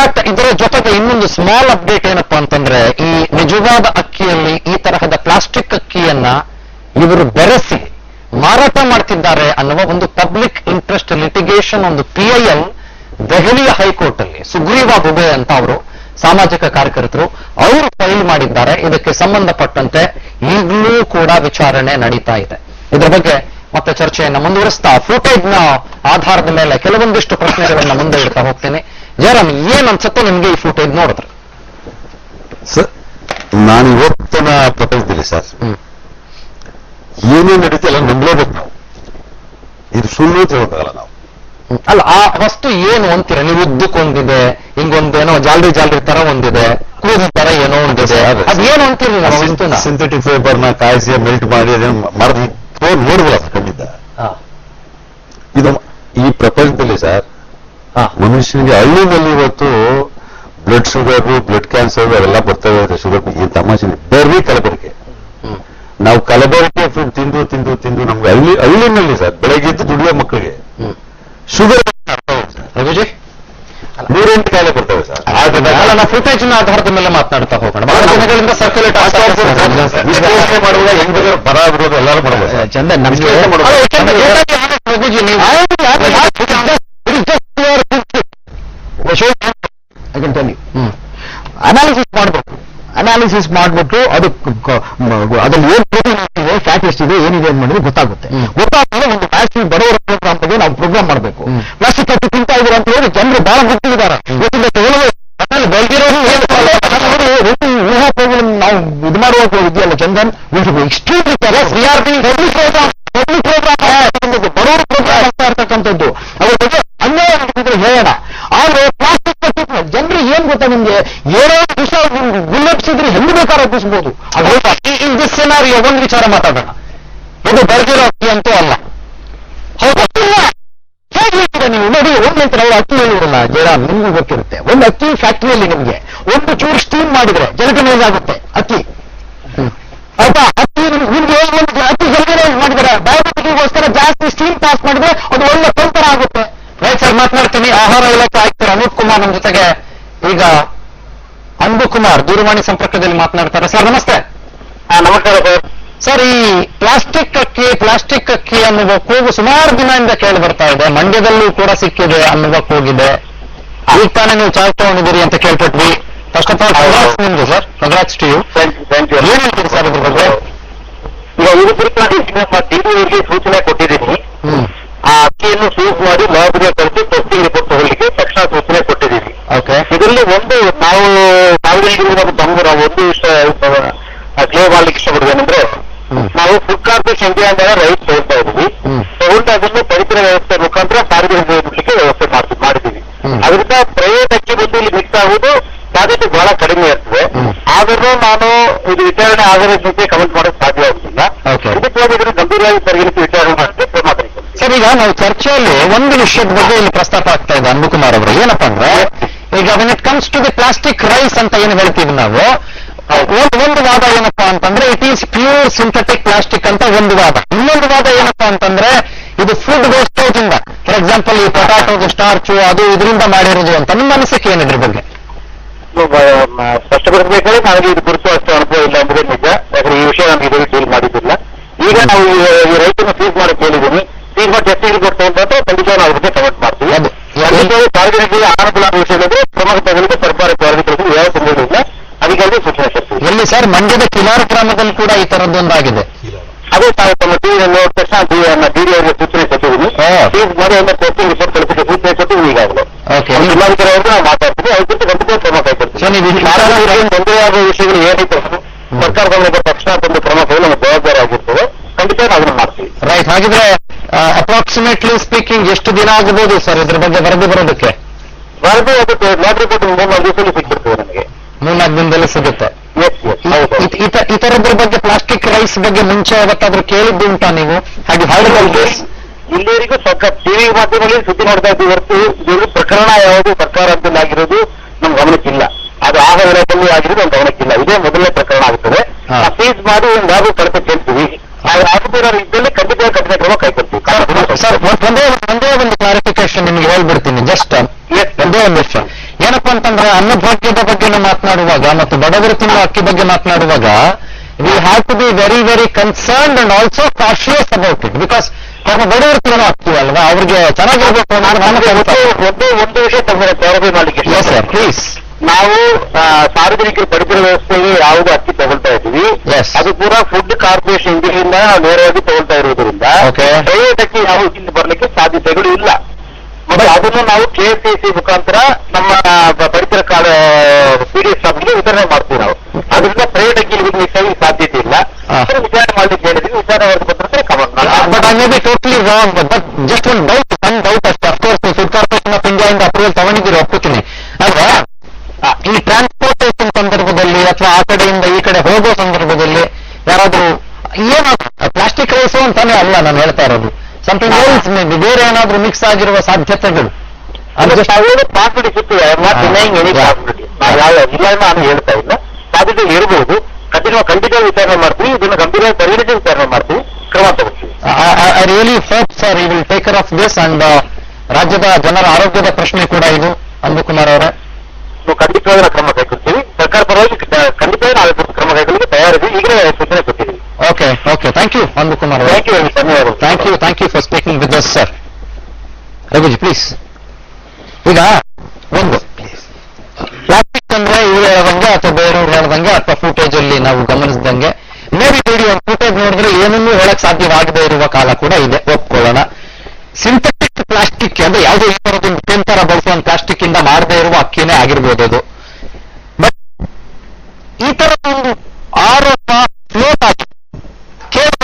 ಇನ್ಫ್ಯಾಕ್ಟ್ ಇದರ ಜೊತೆಗೆ ಇನ್ನೊಂದು ಸ್ಮಾಲ್ ಅಪ್ಡೇಟ್ ಏನಪ್ಪಾ ಅಂತಂದ್ರೆ, ಈ ನಿಜವಾದ ಅಕ್ಕಿಯಲ್ಲಿ ಈ ತರಹದ ಪ್ಲಾಸ್ಟಿಕ್ ಅಕ್ಕಿಯನ್ನ ಇವರು ಬೆರೆಸಿ ಮಾರಾಟ ಮಾಡ್ತಿದ್ದಾರೆ ಅನ್ನುವ ಒಂದು ಪಬ್ಲಿಕ್ ಇಂಟ್ರೆಸ್ಟ್ ಲಿಟಿಗೇಷನ್, ಒಂದು PIL ದೆಹಲಿಯ ಹೈಕೋರ್ಟ್ ಅಲ್ಲಿ ಸುಗ್ರೀವಾ ದುಬೆ ಅಂತ ಅವರು ಸಾಮಾಜಿಕ ಕಾರ್ಯಕರ್ತರು ಅವರು ಫೈಲ್ ಮಾಡಿದ್ದಾರೆ. ಇದಕ್ಕೆ ಸಂಬಂಧಪಟ್ಟಂತೆ ಈಗಲೂ ಕೂಡ ವಿಚಾರಣೆ ನಡೀತಾ ಇದೆ. ಇದರ ಬಗ್ಗೆ ಮತ್ತೆ ಚರ್ಚೆಯನ್ನು ಮುಂದುವರಿಸ್ತಾ ಫುಟೇಜ್ನ ಆಧಾರದ ಮೇಲೆ ಕೆಲವೊಂದಿಷ್ಟು ಪ್ರಶ್ನೆಗಳನ್ನ ಮುಂದೆ ಇಡ್ತಾ ಹೋಗ್ತೇನೆ. ಜಯರಾಮ್, ಏನ್ ಅನ್ಸುತ್ತೆ ನಿಮ್ಗೆ ಈ ಫುಟೇಜ್ ನೋಡಿದ್ರೆ? ಸರ್, ನಾನು ಇವತ್ತಿನ ಪ್ರಪಂಚದಲ್ಲಿ ಸರ್ ಏನೇ ನಡೀತೆ ಎಲ್ಲ ನಂಬಲೇಬೇಕು ನಾವು. ಇದು ಸುಳ್ಳು ಅಂತ ಹೇಳೋಕ್ಕಾಗಲ್ಲ ನಾವು. ಅಲ್ಲ, ಆ ವಸ್ತು ಏನು ಅಂತೀರ ನೀವು? ಉದ್ದಕ್ಕೊಂದಿದೆ, ಹಿಂಗೊಂದೇನೋ ಜಾಲ್ರಿ ತರ ಒಂದಿದೆ, ಕೂದ ತರ ಏನೋ ಒಂದಿದೆ, ಅದೇನು ಅಂತೀರಿ ನಾವು ವಸ್ತುನ? ಸಿಂಥೆಟಿಕ್ ಫೈಬರ್ನ ಕಾಯಿಸಿ ಮೆಲ್ಟ್ ಮಾಡಿ ಮರದ ನೋಡ್ಬೋದ ಖಂಡಿತ. ಇದು ಈ ಪ್ರಪಂಚದಲ್ಲಿ ಸರ್ ಮನುಷ್ಯನಿಗೆ ಹಳ್ಳಿನಲ್ಲಿ ಇವತ್ತು ಬ್ಲಡ್ ಶುಗರ್, ಬ್ಲಡ್ ಕ್ಯಾನ್ಸರ್ ಅವೆಲ್ಲ ಬರ್ತವೆ. ಶುಗರ್ ಈ ತಮಾಷೆ ಬರ್ರಿ ಕಲಬೆರಕೆ. ನಾವು ಕಲಬೆರಕೆ ಫುಡ್ ತಿಂದು ನಮ್ಗೆ ಹಳ್ಳಿನಲ್ಲಿ ಸರ್ ಬೆಳಗ್ಗೆ ಎದ್ದು ದುಡಿಯೋ ಮಕ್ಕಳಿಗೆ ಶುಗರ್ ರಘುಜಿ 108 ಕಾಯಿಲೆ ಬರ್ತವೆ ಸರ್. ನಾವು ಫುಟೇಜ್ನ ಆಧಾರದ ಮೇಲೆ ಮಾತನಾಡ್ತಾ ಹೋಗೋಣ. ಬಹಳ ದಿನಗಳಿಂದ ಸರ್ಕ್ಯುಲೇಟ್ ವಿಶ್ಲೇಷಣೆ ಮಾಡುವಾಗ ಹೆಂಗ್ ಬರ ಬಿಡೋದು ಎಲ್ಲರೂ ಮಾಡ್ಬೋದು. ಚಂದನ್, ನಮ್ಗೆ ರಘುಜಿ ನೀವು ಅನಾಲಿಸಿಸ್ ಮಾಡ್ಬಿಟ್ಟು ಅದ್ರಲ್ಲಿ ಏನ್ ಪ್ರೋಟೀನ್ ಇದೆ, ಫ್ಯಾಟ್ ಎಷ್ಟಿದೆ, ಏನಿದೆ ಅಂತ ಮಾಡಿದ್ರೆ ಗೊತ್ತಾಗುತ್ತೆ. ಗೊತ್ತಾಗ್ತದೆ ಒಂದು ಪ್ಲಾಸ್ಟಿಕ್ ಬಡವರ ಪ್ರೋಗ್ರಾಮ್ ಬಗ್ಗೆ ನಾವು ಪ್ರೋಗ್ರಾಮ್ ಮಾಡಬೇಕು. ಪ್ಲಾಸ್ಟಿಕ್ ಕಟ್ಟಿ ತಿಂತಾ ಇದ್ರು ಅಂತ ಹೇಳಿ ಜನರು ಬಹಳ ಗೊತ್ತಿದ್ದಾರೆ. ಊಹಾಪೋಹಗಳನ್ನು ನಾವು ಇದು ಮಾಡುವ ಇದೆಯಲ್ಲ ಚಂದನ್, ಎಕ್ಸ್ಟ್ರೀಮ್ ಬಡವರ ಪ್ರೋಗ್ರಾಮ್ ಆಗ್ತಾ ಇರ್ತಕ್ಕಂಥದ್ದು ಅದ್ರ ಬಗ್ಗೆ ಅನ್ಯಾಯ ಮಾಡಿದ್ರೆ ಹೇಳೋಣ. ಆದ್ರೆ ಪ್ಲಾಸ್ಟಿಕ್ ಕಟ್ಟಿ ಜನರು ಏನ್ ಗೊತ್ತಾ ನಿಮ್ಗೆ, ಏನೋ ವಿಷ ಗುಲ್ಲೆಪ್ಸಿದ್ರೆ ಹೆಂಗ್ ಬೇಕಾದ್ರೆ ಒಪ್ಪಿಸ್ಬೋದು. ಇದು ಸಿನಾರಿಯೋ ಒಂದು ವಿಚಾರ ಮಾತಾಡೋಣ. ಇದು ಬೆಳೆದಿರೋ ಅಕ್ಕಿ ಅಂತೂ ಅಲ್ಲ. ಹೌದಿಲ್ಲ, ಹೇಗೆ ಹೇಳ್ತೀರಾ ನೀವು? ನೋಡಿ, ಒಂದಂತ ನಾವು ಅಕ್ಕಿ ಹೇಳಿದ್ರಲ್ಲ ಜಯರಾಮ್, ನಿಮ್ಗೂ ಗೊತ್ತಿರುತ್ತೆ. ಒಂದು ಅಕ್ಕಿ ಫ್ಯಾಕ್ಟರಿಯಲ್ಲಿ ನಿಮ್ಗೆ ಒಂದು ಚೂರು ಸ್ಟೀಮ್ ಮಾಡಿದ್ರೆ ಜಲಟನೈಸ್ ಆಗುತ್ತೆ ಅಕ್ಕಿ. ಆಯ್ತಾ? ಅಕ್ಕಿ ನಿಮ್ಗೆ ಒಂದು ಅಕ್ಕಿ ಜಲಟನೈಸ್ ಮಾಡಿದ್ರೆ ಬಯೋಮೆಟ್ರಿಕ್ಗೋಸ್ಕರ ಜಾಸ್ತಿ ಸ್ಟೀಮ್ ಪಾಸ್ ಮಾಡಿದ್ರೆ ಅದು ಒಳ್ಳೆ ಪಂತರ ಆಗುತ್ತೆ. ರೈಟ್ ಸರ್, ಮಾತನಾಡ್ತೀನಿ. ಆಹಾರ ಇಲಾಖೆ ಆಯುಕ್ತರು ಅನೂಪ್ ಕುಮಾರ್ ನಮ್ಮ ಜೊತೆಗೆ ಈಗ ಅನ್ಬು ಕುಮಾರ್ ದೂರವಾಣಿ ಸಂಪರ್ಕದಲ್ಲಿ ಮಾತನಾಡ್ತಾರೆ. ಸರ್ ನಮಸ್ತೆ. ನಮಸ್ಕಾರ ಸರ್. ಸರ್, ಈ ಪ್ಲಾಸ್ಟಿಕ್ ಅಕ್ಕಿ ಅನ್ನುವ ಕೂಗು ಸುಮಾರು ದಿನದಿಂದ ಕೇಳಿ ಬರ್ತಾ ಇದೆ. ಮಂಡ್ಯದಲ್ಲೂ ಕೂಡ ಸಿಕ್ಕಿದೆ ಅನ್ನುವ ಕೂಗಿದೆ. ಈಗ ತಾನೇ ನೀವು ಚಾರ್ಜ್ ತಗೊಂಡಿದ್ದೀರಿ ಅಂತ ಕೇಳ್ಪಟ್ವಿ. ಫಸ್ಟ್ ಆಫ್ ಆಲ್ ಕಂಗ್ರಾಟ್ಸ್ ನಿಮ್ಗೆ ಸರ್, ಕಂಗ್ರಾಟ್ಸ್ ಟು ಯು. ಏನ್ ಹೇಳ್ತೀರಿ ಸರ್ ಇದ್ರ ಬಗ್ಗೆ? ಈಗ ಇದು ಕುರಿತಾಗಿ ನಮ್ಮ DDOಗೆ ಸೂಚನೆ ಕೊಟ್ಟಿದ್ದೀನಿ. ಆ ಅಕ್ಕಿಯನ್ನು ಸೀಸ್ ಮಾಡಿ ಲ್ಯಾಬ್ಗೆ ಕಳಿಸಿ ಟೆಸ್ಟಿಂಗ್ ರಿಪೋರ್ಟ್ ತಗೊಳ್ಳಿಕ್ಕೆ ತಕ್ಷಣ ಸೂಚನೆ ಕೊಟ್ಟಿದ್ದೀವಿ. ಓಕೆ, ಇದರಲ್ಲಿ ಒಂದು ನಾವು ಒಂದು ಕ್ಲಿಯರ್ ಮಾಡ್ಲಿಕ್ಕೆ ಇಷ್ಟಪಡುವೇನೆಂದ್ರೆ, ನಾವು ಫುಡ್ ಕಾರ್ಪೊರೇಷನ್ ಇಂಡಿಯಾ ಅಂತ ರೈಟ್ ತಗೊಳ್ತಾ ಇದ್ದೀವಿ. ತಗೊಂಡು ಅದನ್ನು ಪಡಿತರ ವ್ಯವಸ್ಥೆ ಮುಖಾಂತರ ಸಾರ್ವಜನಿಕ ಬಿಡ್ಲಿಕ್ಕೆ ವ್ಯವಸ್ಥೆ ಮಾಡಿದ್ದೀವಿ. ಅದರಿಂದ ಪ್ರೈವೇಟ್ ಅಕ್ಕಿ ಬಂದು ಇಲ್ಲಿ ಮಿಕ್ಸ್ ಆಗುವುದು ಸಾಧ್ಯತೆ ಬಹಳ ಕಡಿಮೆ ಇರ್ತದೆ. ಆದರೂ ನಾನು ಇದು ವಿಚಾರಣೆ ಆಗೋದ್ರ ಜೊತೆ ಕಮೆಂಟ್ ಮಾಡೋದು ಸಾಧ್ಯ ಆಗುತ್ತಿಲ್ಲ. ಇದಕ್ಕಾಗಿ ಇದನ್ನು ಗಂಭೀರವಾಗಿ ಪರಿಗಣಿಸಿ ವಿಚಾರಣೆ ಮಾಡಕ್ಕೆ ಕ್ರಮ ತೆಗೆದುಕೊಳ್ಳಿ. ಸರ್, ಈಗ ನಾವು ಚರ್ಚೆಯಲ್ಲಿ ಒಂದು ವಿಷಯದ ಬಗ್ಗೆ ಇಲ್ಲಿ ಪ್ರಸ್ತಾಪ ಆಗ್ತಾ ಇದೆ ಅನ್ಬುಕುಮಾರ್ ಅವರು. ಏನಪ್ಪಾ ಅಂದ್ರೆ, ಈಗ when it comes to the plastic rice ಅಂತ ಏನು ಹೇಳ್ತೀವಿ ನಾವು, ಒಂದು ವಾದ ಏನಪ್ಪಾ ಅಂತಂದ್ರೆ it is pure synthetic plastic ಅಂತ ಒಂದು ವಾದ. ಇನ್ನೊಂದು ವಾದ ಏನಪ್ಪಾ ಅಂತಂದ್ರೆ ಇದು ಫುಡ್ ವೇಸ್ಟೇಜ್ ಇಂದ, ಫಾರ್ ಎಕ್ಸಾಂಪಲ್ ಈ ಪೊಟಾಟೋದು ಸ್ಟಾರ್ಚು ಅದು ಇದರಿಂದ ಮಾಡಿರೋದು ಅಂತ. ನಿಮ್ಮ ಅನಿಸಿಕೆ ಏನಿದ್ರ ಬಗ್ಗೆ? ಸ್ಪಷ್ಟಪಡಿಸಬೇಕಾದ್ರೆ ನನಗೆ ಇದು ಕುರಿತು ಅಷ್ಟು ಅನುಭವ ಇಲ್ಲ ಅಂದ್ರೆ ನಿಜ. ಯಾಕಂದ್ರೆ ಈ ವಿಷಯ ನಮಗೆ ಇದು ಡೀಲ್ ಮಾಡಿದ್ದಿಲ್ಲ. ಈಗ ನಾವು ಈ ರೈತನ ಸೀಸ್ ಮಾಡಕ್ಕೆ ಹೇಳಿದ್ದೀನಿ. ಸೀಸ್ ಮಾಡಿ ಟೆಸ್ಟಿಂಗ್ ರಿಪೋರ್ಟ್ ತಗೊಂಡ್ರೆ ಖಂಡಿತ ನಾವು ಅದ್ರ ಬಗ್ಗೆ ಕಮೆಂಟ್ ಮಾಡ್ತೀವಿ. ಸಾರ್ವಜನಿಕರಿಗೆ ಆಹಾರ ವಿಷಯದಲ್ಲಿ ಕ್ರಮ ತಗೊಳ್ಳಿಕ್ಕೆ ಸರ್ಕಾರ ಸಾರ್ವಜನಿಕರಿಗೆ ಯಾವ ತೊಂದರೆ ಇಲ್ಲ. ಅದಕ್ಕಾಗಿ ಸೂಚನೆ ಕೊಡ್ತೀವಿ. ಎಲ್ಲಿ ಸರ್? ಮಂಡ್ಯದ ಕಿಲಾರ್ ಗ್ರಾಮದಲ್ಲಿ ಕೂಡ ಈ ತರದ್ದೊಂದಾಗಿದೆ. ಅದೇ ತಾವು ತಮ್ಮ ಟಿವಿ ನೋಡಿದ ತಕ್ಷಣ DDOಗೆ ಸೂಚನೆ ಕೊಟ್ಟಿದ್ದೀನಿ. ಸೀಸ್ ಮಾಡಿ ಎಲ್ಲ ಟೆಸ್ಟಿಂಗ್ ರಿಪೋರ್ಟ್ ಕಳಿಸಿಕ್ಕೆ ಸೂಚನೆ ಕೊಟ್ಟಿದ್ದೀವಿ ಈಗಾಗಲೇ. ಜಿಲ್ಲಾಧಿಕಾರಿಯವ್ರಿಗೆ ನಾವು ಮಾತಾಡ್ತೀವಿ. ಅದಕ್ಕೆ ಖಂಡಿತ ಕ್ರಮ ಕೈಗೊಳ್ತೀವಿ. ತೊಂದರೆಯಾಗುವ ವಿಷಯಗಳು ಏನೈತೆ ಸರ್ಕಾರ ಗಮನಕ್ಕೆ ತಕ್ಷಣ ತಂದು ಕ್ರಮ ಕೈಗೊಳ್ಳಿ ನಮ್ಮ ಜವಾಬ್ದಾರಿ ಆಗಿರ್ತದೆ. ಖಂಡಿತ ನಾವು ಅದನ್ನು ಮಾಡ್ತೀವಿ. ರೈಟ್. ಹಾಗಿದ್ರೆ ಅಪ್ರಾಕ್ಸಿಮೇಟ್ಲಿ ಸ್ಪೀಕಿಂಗ್ ಎಷ್ಟು ದಿನ ಆಗಬಹುದು ಸರ್ ಇದ್ರ ಬಗ್ಗೆ ವರದಿ ಬರೋದಕ್ಕೆ? ವರದಿ ಅದಕ್ಕೆ ಲ್ಯಾಬ್ ರಿಪೋರ್ಟ್ 3-4 ದಿವಸದಲ್ಲಿ ಸಿಕ್ಕಿರ್ತದೆ ನಮಗೆ. 3-4 ದಿನದಲ್ಲಿ ಸಿಗುತ್ತೆ. ಈ ತರದ್ರ ಬಗ್ಗೆ ಪ್ಲಾಸ್ಟಿಕ್ ರೈಸ್ ಬಗ್ಗೆ ಮುಂಚೆ ಯಾವತ್ತಾದ್ರೂ ಕೇಳಿದ್ದು ಉಂಟಾ ನೀವು? ಹಾಗೆ ಇಲ್ಲಿವರೆಗೂ ಟಿವಿ ಮಾಧ್ಯಮದಲ್ಲಿ ಸುದ್ದಿ ನೋಡ್ತಾ ಇದ್ದೀವಿ ಹೊರತು ಇದು ಪ್ರಕರಣ ಯಾವುದು ಸರ್ಕಾರ ಅಂತಲ್ಲಿ ಆಗಿರೋದು ನಮ್ ಗಮನಕ್ಕಿಲ್ಲ. ಅದು ಆಹಾರ ಇಲಾಖೆಯಲ್ಲಿ ಆಗಿರೋದು ನಮ್ಮ ಗಮನಕ್ಕಿಲ್ಲ. ಇದೇ ಮೊದಲನೇ ಪ್ರಕರಣ ಆಗುತ್ತದೆ. ಸೀಸ್ ಮಾಡಿ ಒಂದು ಲ್ಯಾಬ್ ಕಳಪೆ ಕೇಳ್ತೀವಿ. ಆಗುತ್ತಿರೋ ಇದ್ದಲ್ಲಿ ಖಂಡಿತ ಕಠಿಣ ಕ್ರಮ ಕೈಗೊಳ್ತೀವಿ. ಸರ್, ಒಂದೇ ಒಂದು ಕ್ಲಾರಿಫಿಕೇಶನ್ ನಿಮ್ಗೆ ಹೇಳ್ಬಿಡ್ತೀನಿ. ಜಸ್ಟ್ ಒಂದೇ ಒಂದು ವಿಷಯ ಏನಪ್ಪಾ ಅಂತಂದ್ರೆ, ಆರೋಗ್ಯದ ಬಗ್ಗೆನೂ ಮಾತನಾಡುವಾಗ ಮತ್ತು ಬಡವರು ತಿನ್ನುವ ಅಕ್ಕಿ ಬಗ್ಗೆ ಮಾತನಾಡುವಾಗ we have to be very very concerned and also cautious about it because ಬಡವರು ತಿನ್ನೋ ಅಕ್ಕಿ ಅಲ್ವಾ, ಅವ್ರಿಗೆ ಚೆನ್ನಾಗಿರ್ಬೇಕು ಒಂದು ವಿಷಯ ತಮ್ಮನೆ ಪ್ರಾರಂಭ ಮಾಡಲಿಕ್ಕೆ ಸರ್ ಪ್ಲೀಸ್. ನಾವು ಸಾರ್ವಜನಿಕರ ಪಡಿತರ ವ್ಯವಸ್ಥೆಗೆ ಯಾವುದು ಅಕ್ಕಿ ತಗೊಳ್ತಾ ಇದ್ದೀವಿ ಅದು ಪೂರಾ ಫುಡ್ ಕಾರ್ಪೊರೇಷನ್ ಇಂಡಿಯಿಂದ ನೇರವಾಗಿ ತಗೊಳ್ತಾ ಇರುವುದರಿಂದ ಪ್ರೈವೇಟ್ ಅಕ್ಕಿ ಯಾವ ಇಲ್ಲಿ ಬರ್ಲಿಕ್ಕೆ ಸಾಧ್ಯತೆಗಳು ಇಲ್ಲ. ಮತ್ತೆ ಅದನ್ನು ನಾವು KFCC ಮುಖಾಂತರ ನಮ್ಮ ಪಡಿತರ ಕಾರ್ಡ್ PDF ಶಾಪ್ಗೆ ವಿತರಣೆ ಮಾಡ್ತೀವಿ ನಾವು. ಅದರಿಂದ ಪ್ರೈವೇಟ್ ಅಕ್ಕಿ ಮಿಕ್ಸ್ ಆಗಿ ಸಾಧ್ಯತೆ ಇಲ್ಲ. ವಿಚಾರಣೆ ಮಾಡ್ಲಿಕ್ಕೆ ಹೇಳಿದ್ವಿ, ವಿಚಾರಣೆ ಮಾಡಿದ ಪತ್ರ comment but I may be totally wrong but just ಒಂದು ಡೌಟ್ ಸಣ್ಣ ಡೌಟ್ ಅಷ್ಟೇ. Of course food corporation of India ಇಂದ ಅಪ್ರೂವಲ್ ತಗೊಂಡಿದ್ದೀರಿ, ಒಪ್ಪುತ್ತೀನಿ. ಆದ್ರೆ ಈ ಟ್ರಾನ್ಸ್ಪೋರ್ಟೇಷನ್ ಸಂದರ್ಭದಲ್ಲಿ ಅಥವಾ ಆ ಕಡೆಯಿಂದ ಈ ಕಡೆ ಹೋಗೋ ಸಂದರ್ಭದಲ್ಲಿ ಯಾರಾದ್ರೂ ಏನಾದ್ರು ಪ್ಲಾಸ್ಟಿಕ್ ರೈಸು ಅಂತಾನೆ ಅಲ್ಲ ನಾನು ಹೇಳ್ತಾ ಇರೋದು, ಸಮಥಿಂಗ್ ಎಲ್ಸ್ ಮೇ ಬಿ ಬೇರೆ ಏನಾದ್ರೂ ಮಿಕ್ಸ್ ಆಗಿರುವ ಸಾಧ್ಯತೆಗಳು ಪಾಸಿಬಿಲಿಟಿ ಸಿಗ್ತದೆ. ಇಲ್ಲ ನಾನು ಹೇಳ್ತಾ ಇಲ್ಲ, ಸಾಧ್ಯತೆ ಇರಬಹುದು. ಖಂಡಿತ ವಿಚಾರಣೆ ಮಾಡ್ತೀವಿ, ಇದನ್ನು ಗಂಭೀರವಾಗಿ ಪರಿಗಣಿಸಿ ವಿಚಾರಣೆ ಮಾಡ್ತೀವಿ, ಕ್ರಮ ತಗೋತೀವಿ. I really hope sir you will take care of this and ರಾಜ್ಯದ ಜನರ ಆರೋಗ್ಯದ ಪ್ರಶ್ನೆ ಕೂಡ ಇದು. ಅಂಬುಕುಮಾರ್ ಅವರೇ, ಖಂಡಿತವಾಗಿ ನಾವು ಕ್ರಮ ಕೈಗೊಳ್ತೀವಿ. ಸರ್ಕಾರ ಪರವಾಗಿ ಖಂಡಿತವಾಗಿ ನಾವು ಕ್ರಮ ಕೈಗೊಳ್ಳಲಿಕ್ಕೆ ತಯಾರಿದೆ, ಈಗಲೇ ಸೂಚನೆ ಕೊಟ್ಟಿದ್ದೀವಿ. Okay okay, thank you Ambukumar ಅವರೇ. ಧನ್ಯವಾದಗಳು. Thank you for speaking with us sir. Raghuji please. ಈಗ ಒಂದು ಪ್ಲಾಸ್ಟಿಕ್ ಅಂದ್ರೆ ಇವ್ರು ಹೇಳದಂಗೆ ಅಥವಾ ಬೇರೆಯವ್ರು ಹೇಳ್ದಂಗೆ ಅಥವಾ ಫುಟೇಜ್ ಅಲ್ಲಿ ನಾವು ಗಮನಿಸಿದಂಗೆ ಮೇ ಬಿ ವಿಡಿಯೋ ಫುಟೇಜ್ ನೋಡಿದ್ರೆ ಏನನ್ನೂ ಹೇಳಕ್ ಸಾಧ್ಯವಾಗದೇ ಇರುವ ಕಾಲ ಕೂಡ ಇದೆ, ಒಪ್ಕೊಳ್ಳೋಣ. ಸಿಂಥೆಟಿಕ್ ಪ್ಲಾಸ್ಟಿಕ್ ಅಂದ್ರೆ ಯಾವುದೋ ಈ ತರದೊಂದು ಪೆನ್ ತರ ಬಳಸುವಂತ ಪ್ಲಾಸ್ಟಿಕ್ ಇಂದ ಮಾಡದೇ ಇರುವ ಅಕ್ಕಿನೇ ಆಗಿರ್ಬೋದು ಅದು. ಬಟ್ ಈ ತರದೊಂದು ಆರೋಪ ಫ್ಲೋಟ್ ಆಗಿದೆ, ಕೇವಲ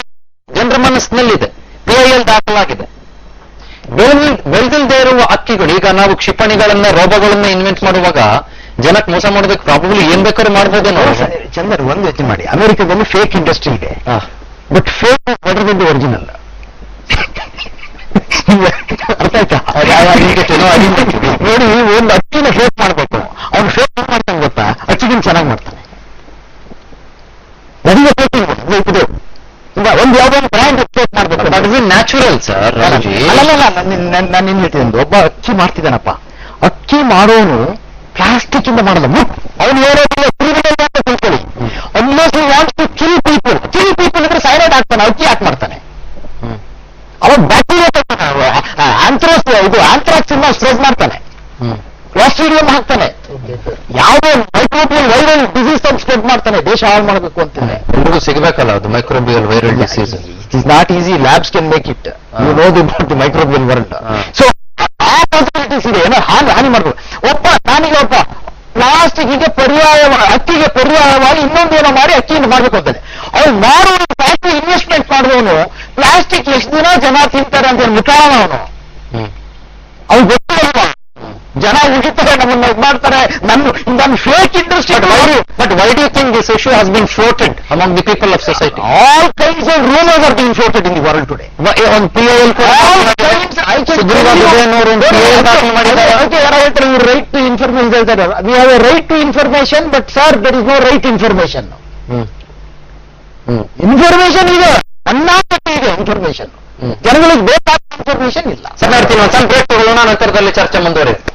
ಜನರ ಮನಸ್ಸಿನಲ್ಲಿದೆ, PIL ದಾಖಲಾಗಿದೆ. ಬೆಳೆದಿಲ್ಲದೆ ಇರುವ ಅಕ್ಕಿಗಳು, ಈಗ ನಾವು ಕ್ಷಿಪಣಿಗಳನ್ನ ರೋಬೋಗಳನ್ನ ಇನ್ವೆಂಟ್ ಮಾಡುವಾಗ ಜನಕ್ಕೆ ಮೋಸ ಮಾಡೋದಕ್ಕೆ ಪ್ರಾಬಬ್ಲಿ ಏನ್ ಬೇಕಾದ್ರೂ ಮಾಡ್ಬೋದೇನೋ. ಚಂದರ್ ಒಂದು ಯೋಚನೆ ಮಾಡಿ, ಅಮೆರಿಕದಲ್ಲಿ ಫೇಕ್ ಇಂಡಸ್ಟ್ರಿ ಇದೆ, but fake is better than the original. ಅರ್ಥ ಆಯ್ತಾ? ನೋಡಿ, ಒಂದು ಅಕ್ಕಿನ ಫೇಕ್ ಮಾಡ್ಬೇಕು, ಅವ್ನು ಫೇಕ್ ಮಾಡ್ತಾನೆ ಗೊತ್ತಾ, ಅಕ್ಕಿಗಿಂತ ಚೆನ್ನಾಗಿ ಮಾಡ್ತಾನೆ. ನದಿಗೆ ಫೇಕಿಂಗ್ ಇದು ಒಂದು ಯಾವುದೋ ಒಂದು ಬ್ರ್ಯಾಂಡ್ ಫೇಕ್ ಮಾಡ್ಬೇಕು, ದಟ್ ಇಸ್ ನ್ಯಾಚುರಲ್ ಸರ್. ನಾನು ಏನ್ ಹೇಳ್ತೀನಿ ಅಂದ್ರೆ, ಒಬ್ಬ ಅಕ್ಕಿ ಮಾಡ್ತಿದ್ದಾನಪ್ಪ, ಅಕ್ಕಿ ಮಾಡೋನು ಪ್ಲಾಸ್ಟಿಕ್ ಇಂದ ಮಾಡಲ್ಲ. ಅವನು ಹೇಳೋದಿಲ್ಲ ಕ್ರಿಮಿನಲ್ ಅಂತ ತಿಳ್ಕೊಳ್ಳಿ. Unless you want to kill people ಅಂದ್ರೆ ಸೈಲೆಂಟ್ ಆಗ್ತಾನೆ, ಅಕ್ಕಿ ಯಾಕೆ ಮಾಡ್ತಾನೆ? ಅವನು ಬ್ಯಾಕ್ಟೀರಿಯಾ ಆಂಥ್ರಾಕ್ಸ್ ಇಂದ ಸ್ಪ್ರೆಡ್ ಮಾಡ್ತಾನೆ, ಕ್ಲಾಸ್ಟ್ರೀಡಿಯಂ ಹಾಕ್ತಾನೆ, ಯಾವುದೋ ಮೈಕ್ರೋಬಿಯಲ್ ವೈರಲ್ ಡಿಸೀಸ್ ಅಂತ ಸ್ಪ್ರೆಡ್ ಮಾಡ್ತಾನೆ, ದೇಶ ಹಾಳು ಮಾಡಬೇಕು ಅಂತಾನೆ. ಎಲ್ರಿಗೂ ಸಿಗಬೇಕಲ್ಲ ಅದು microbial viral disease. It is not easy, labs can make it, you know the microbial world. So ಆ ಪಾಸಿಬಿಲಿಟೀಸ್ ಇದೆ, ಏನೋ ಹಾನಿ ಮಾಡ್ಬೋದು. ನಾನೀಗ ಪ್ಲಾಸ್ಟಿಕ್ಗೆ ಪರ್ಯಾಯ, ಅಕ್ಕಿಗೆ ಪರ್ಯಾಯವಾಗಿ ಇನ್ನೊಂದೇನೋ ಮಾಡಿ ಅಕ್ಕಿಯಿಂದ ಮಾಡ್ಬೇಕು ಅಂತಾನೆ. ಅವ್ನು ಮಾಡುವ ಫ್ಯಾಕ್ಟ್ರಿ ಇನ್ವೆಸ್ಟ್ಮೆಂಟ್ ಮಾಡಿದವನು ಪ್ಲಾಸ್ಟಿಕ್ ಎಷ್ಟು ದಿನ ಜನ ತಿಂತಾರೆ ಅಂತ ಮುಖಾನ ಅವನು, ಅವ್ನು ಗೊತ್ತಿಲ್ಲ. ಜನ ಉಗಿತಾರೆ, ನಮ್ಮನ್ನ ಇದು ಮಾಡ್ತಾರೆ, ನನ್ನ fake industry. But why do you think this issue has been floated among the people of society? All kinds of rumors are being floated in the world today. On PIL right to information ಹೇಳ್ತಾರೆ. We have a right to information, but sir there is no right information. Information ಇದೆ, ಅನ್ನಾಗತ್ತೆ ಇದೆ information, ಜನಗಳಿಗೆ ಬೇಕಾದ information ಇಲ್ಲ. Sir ಮಾಡ್ತೀನಿ, ಒಂದು ಸಣ್ಣ ಬ್ರೇಕ್ ತಗೊಳ್ಳೋಣ, ನಂತರದಲ್ಲಿ ಚರ್ಚೆ ಮುಂದುವರಿಯುತ್ತೆ.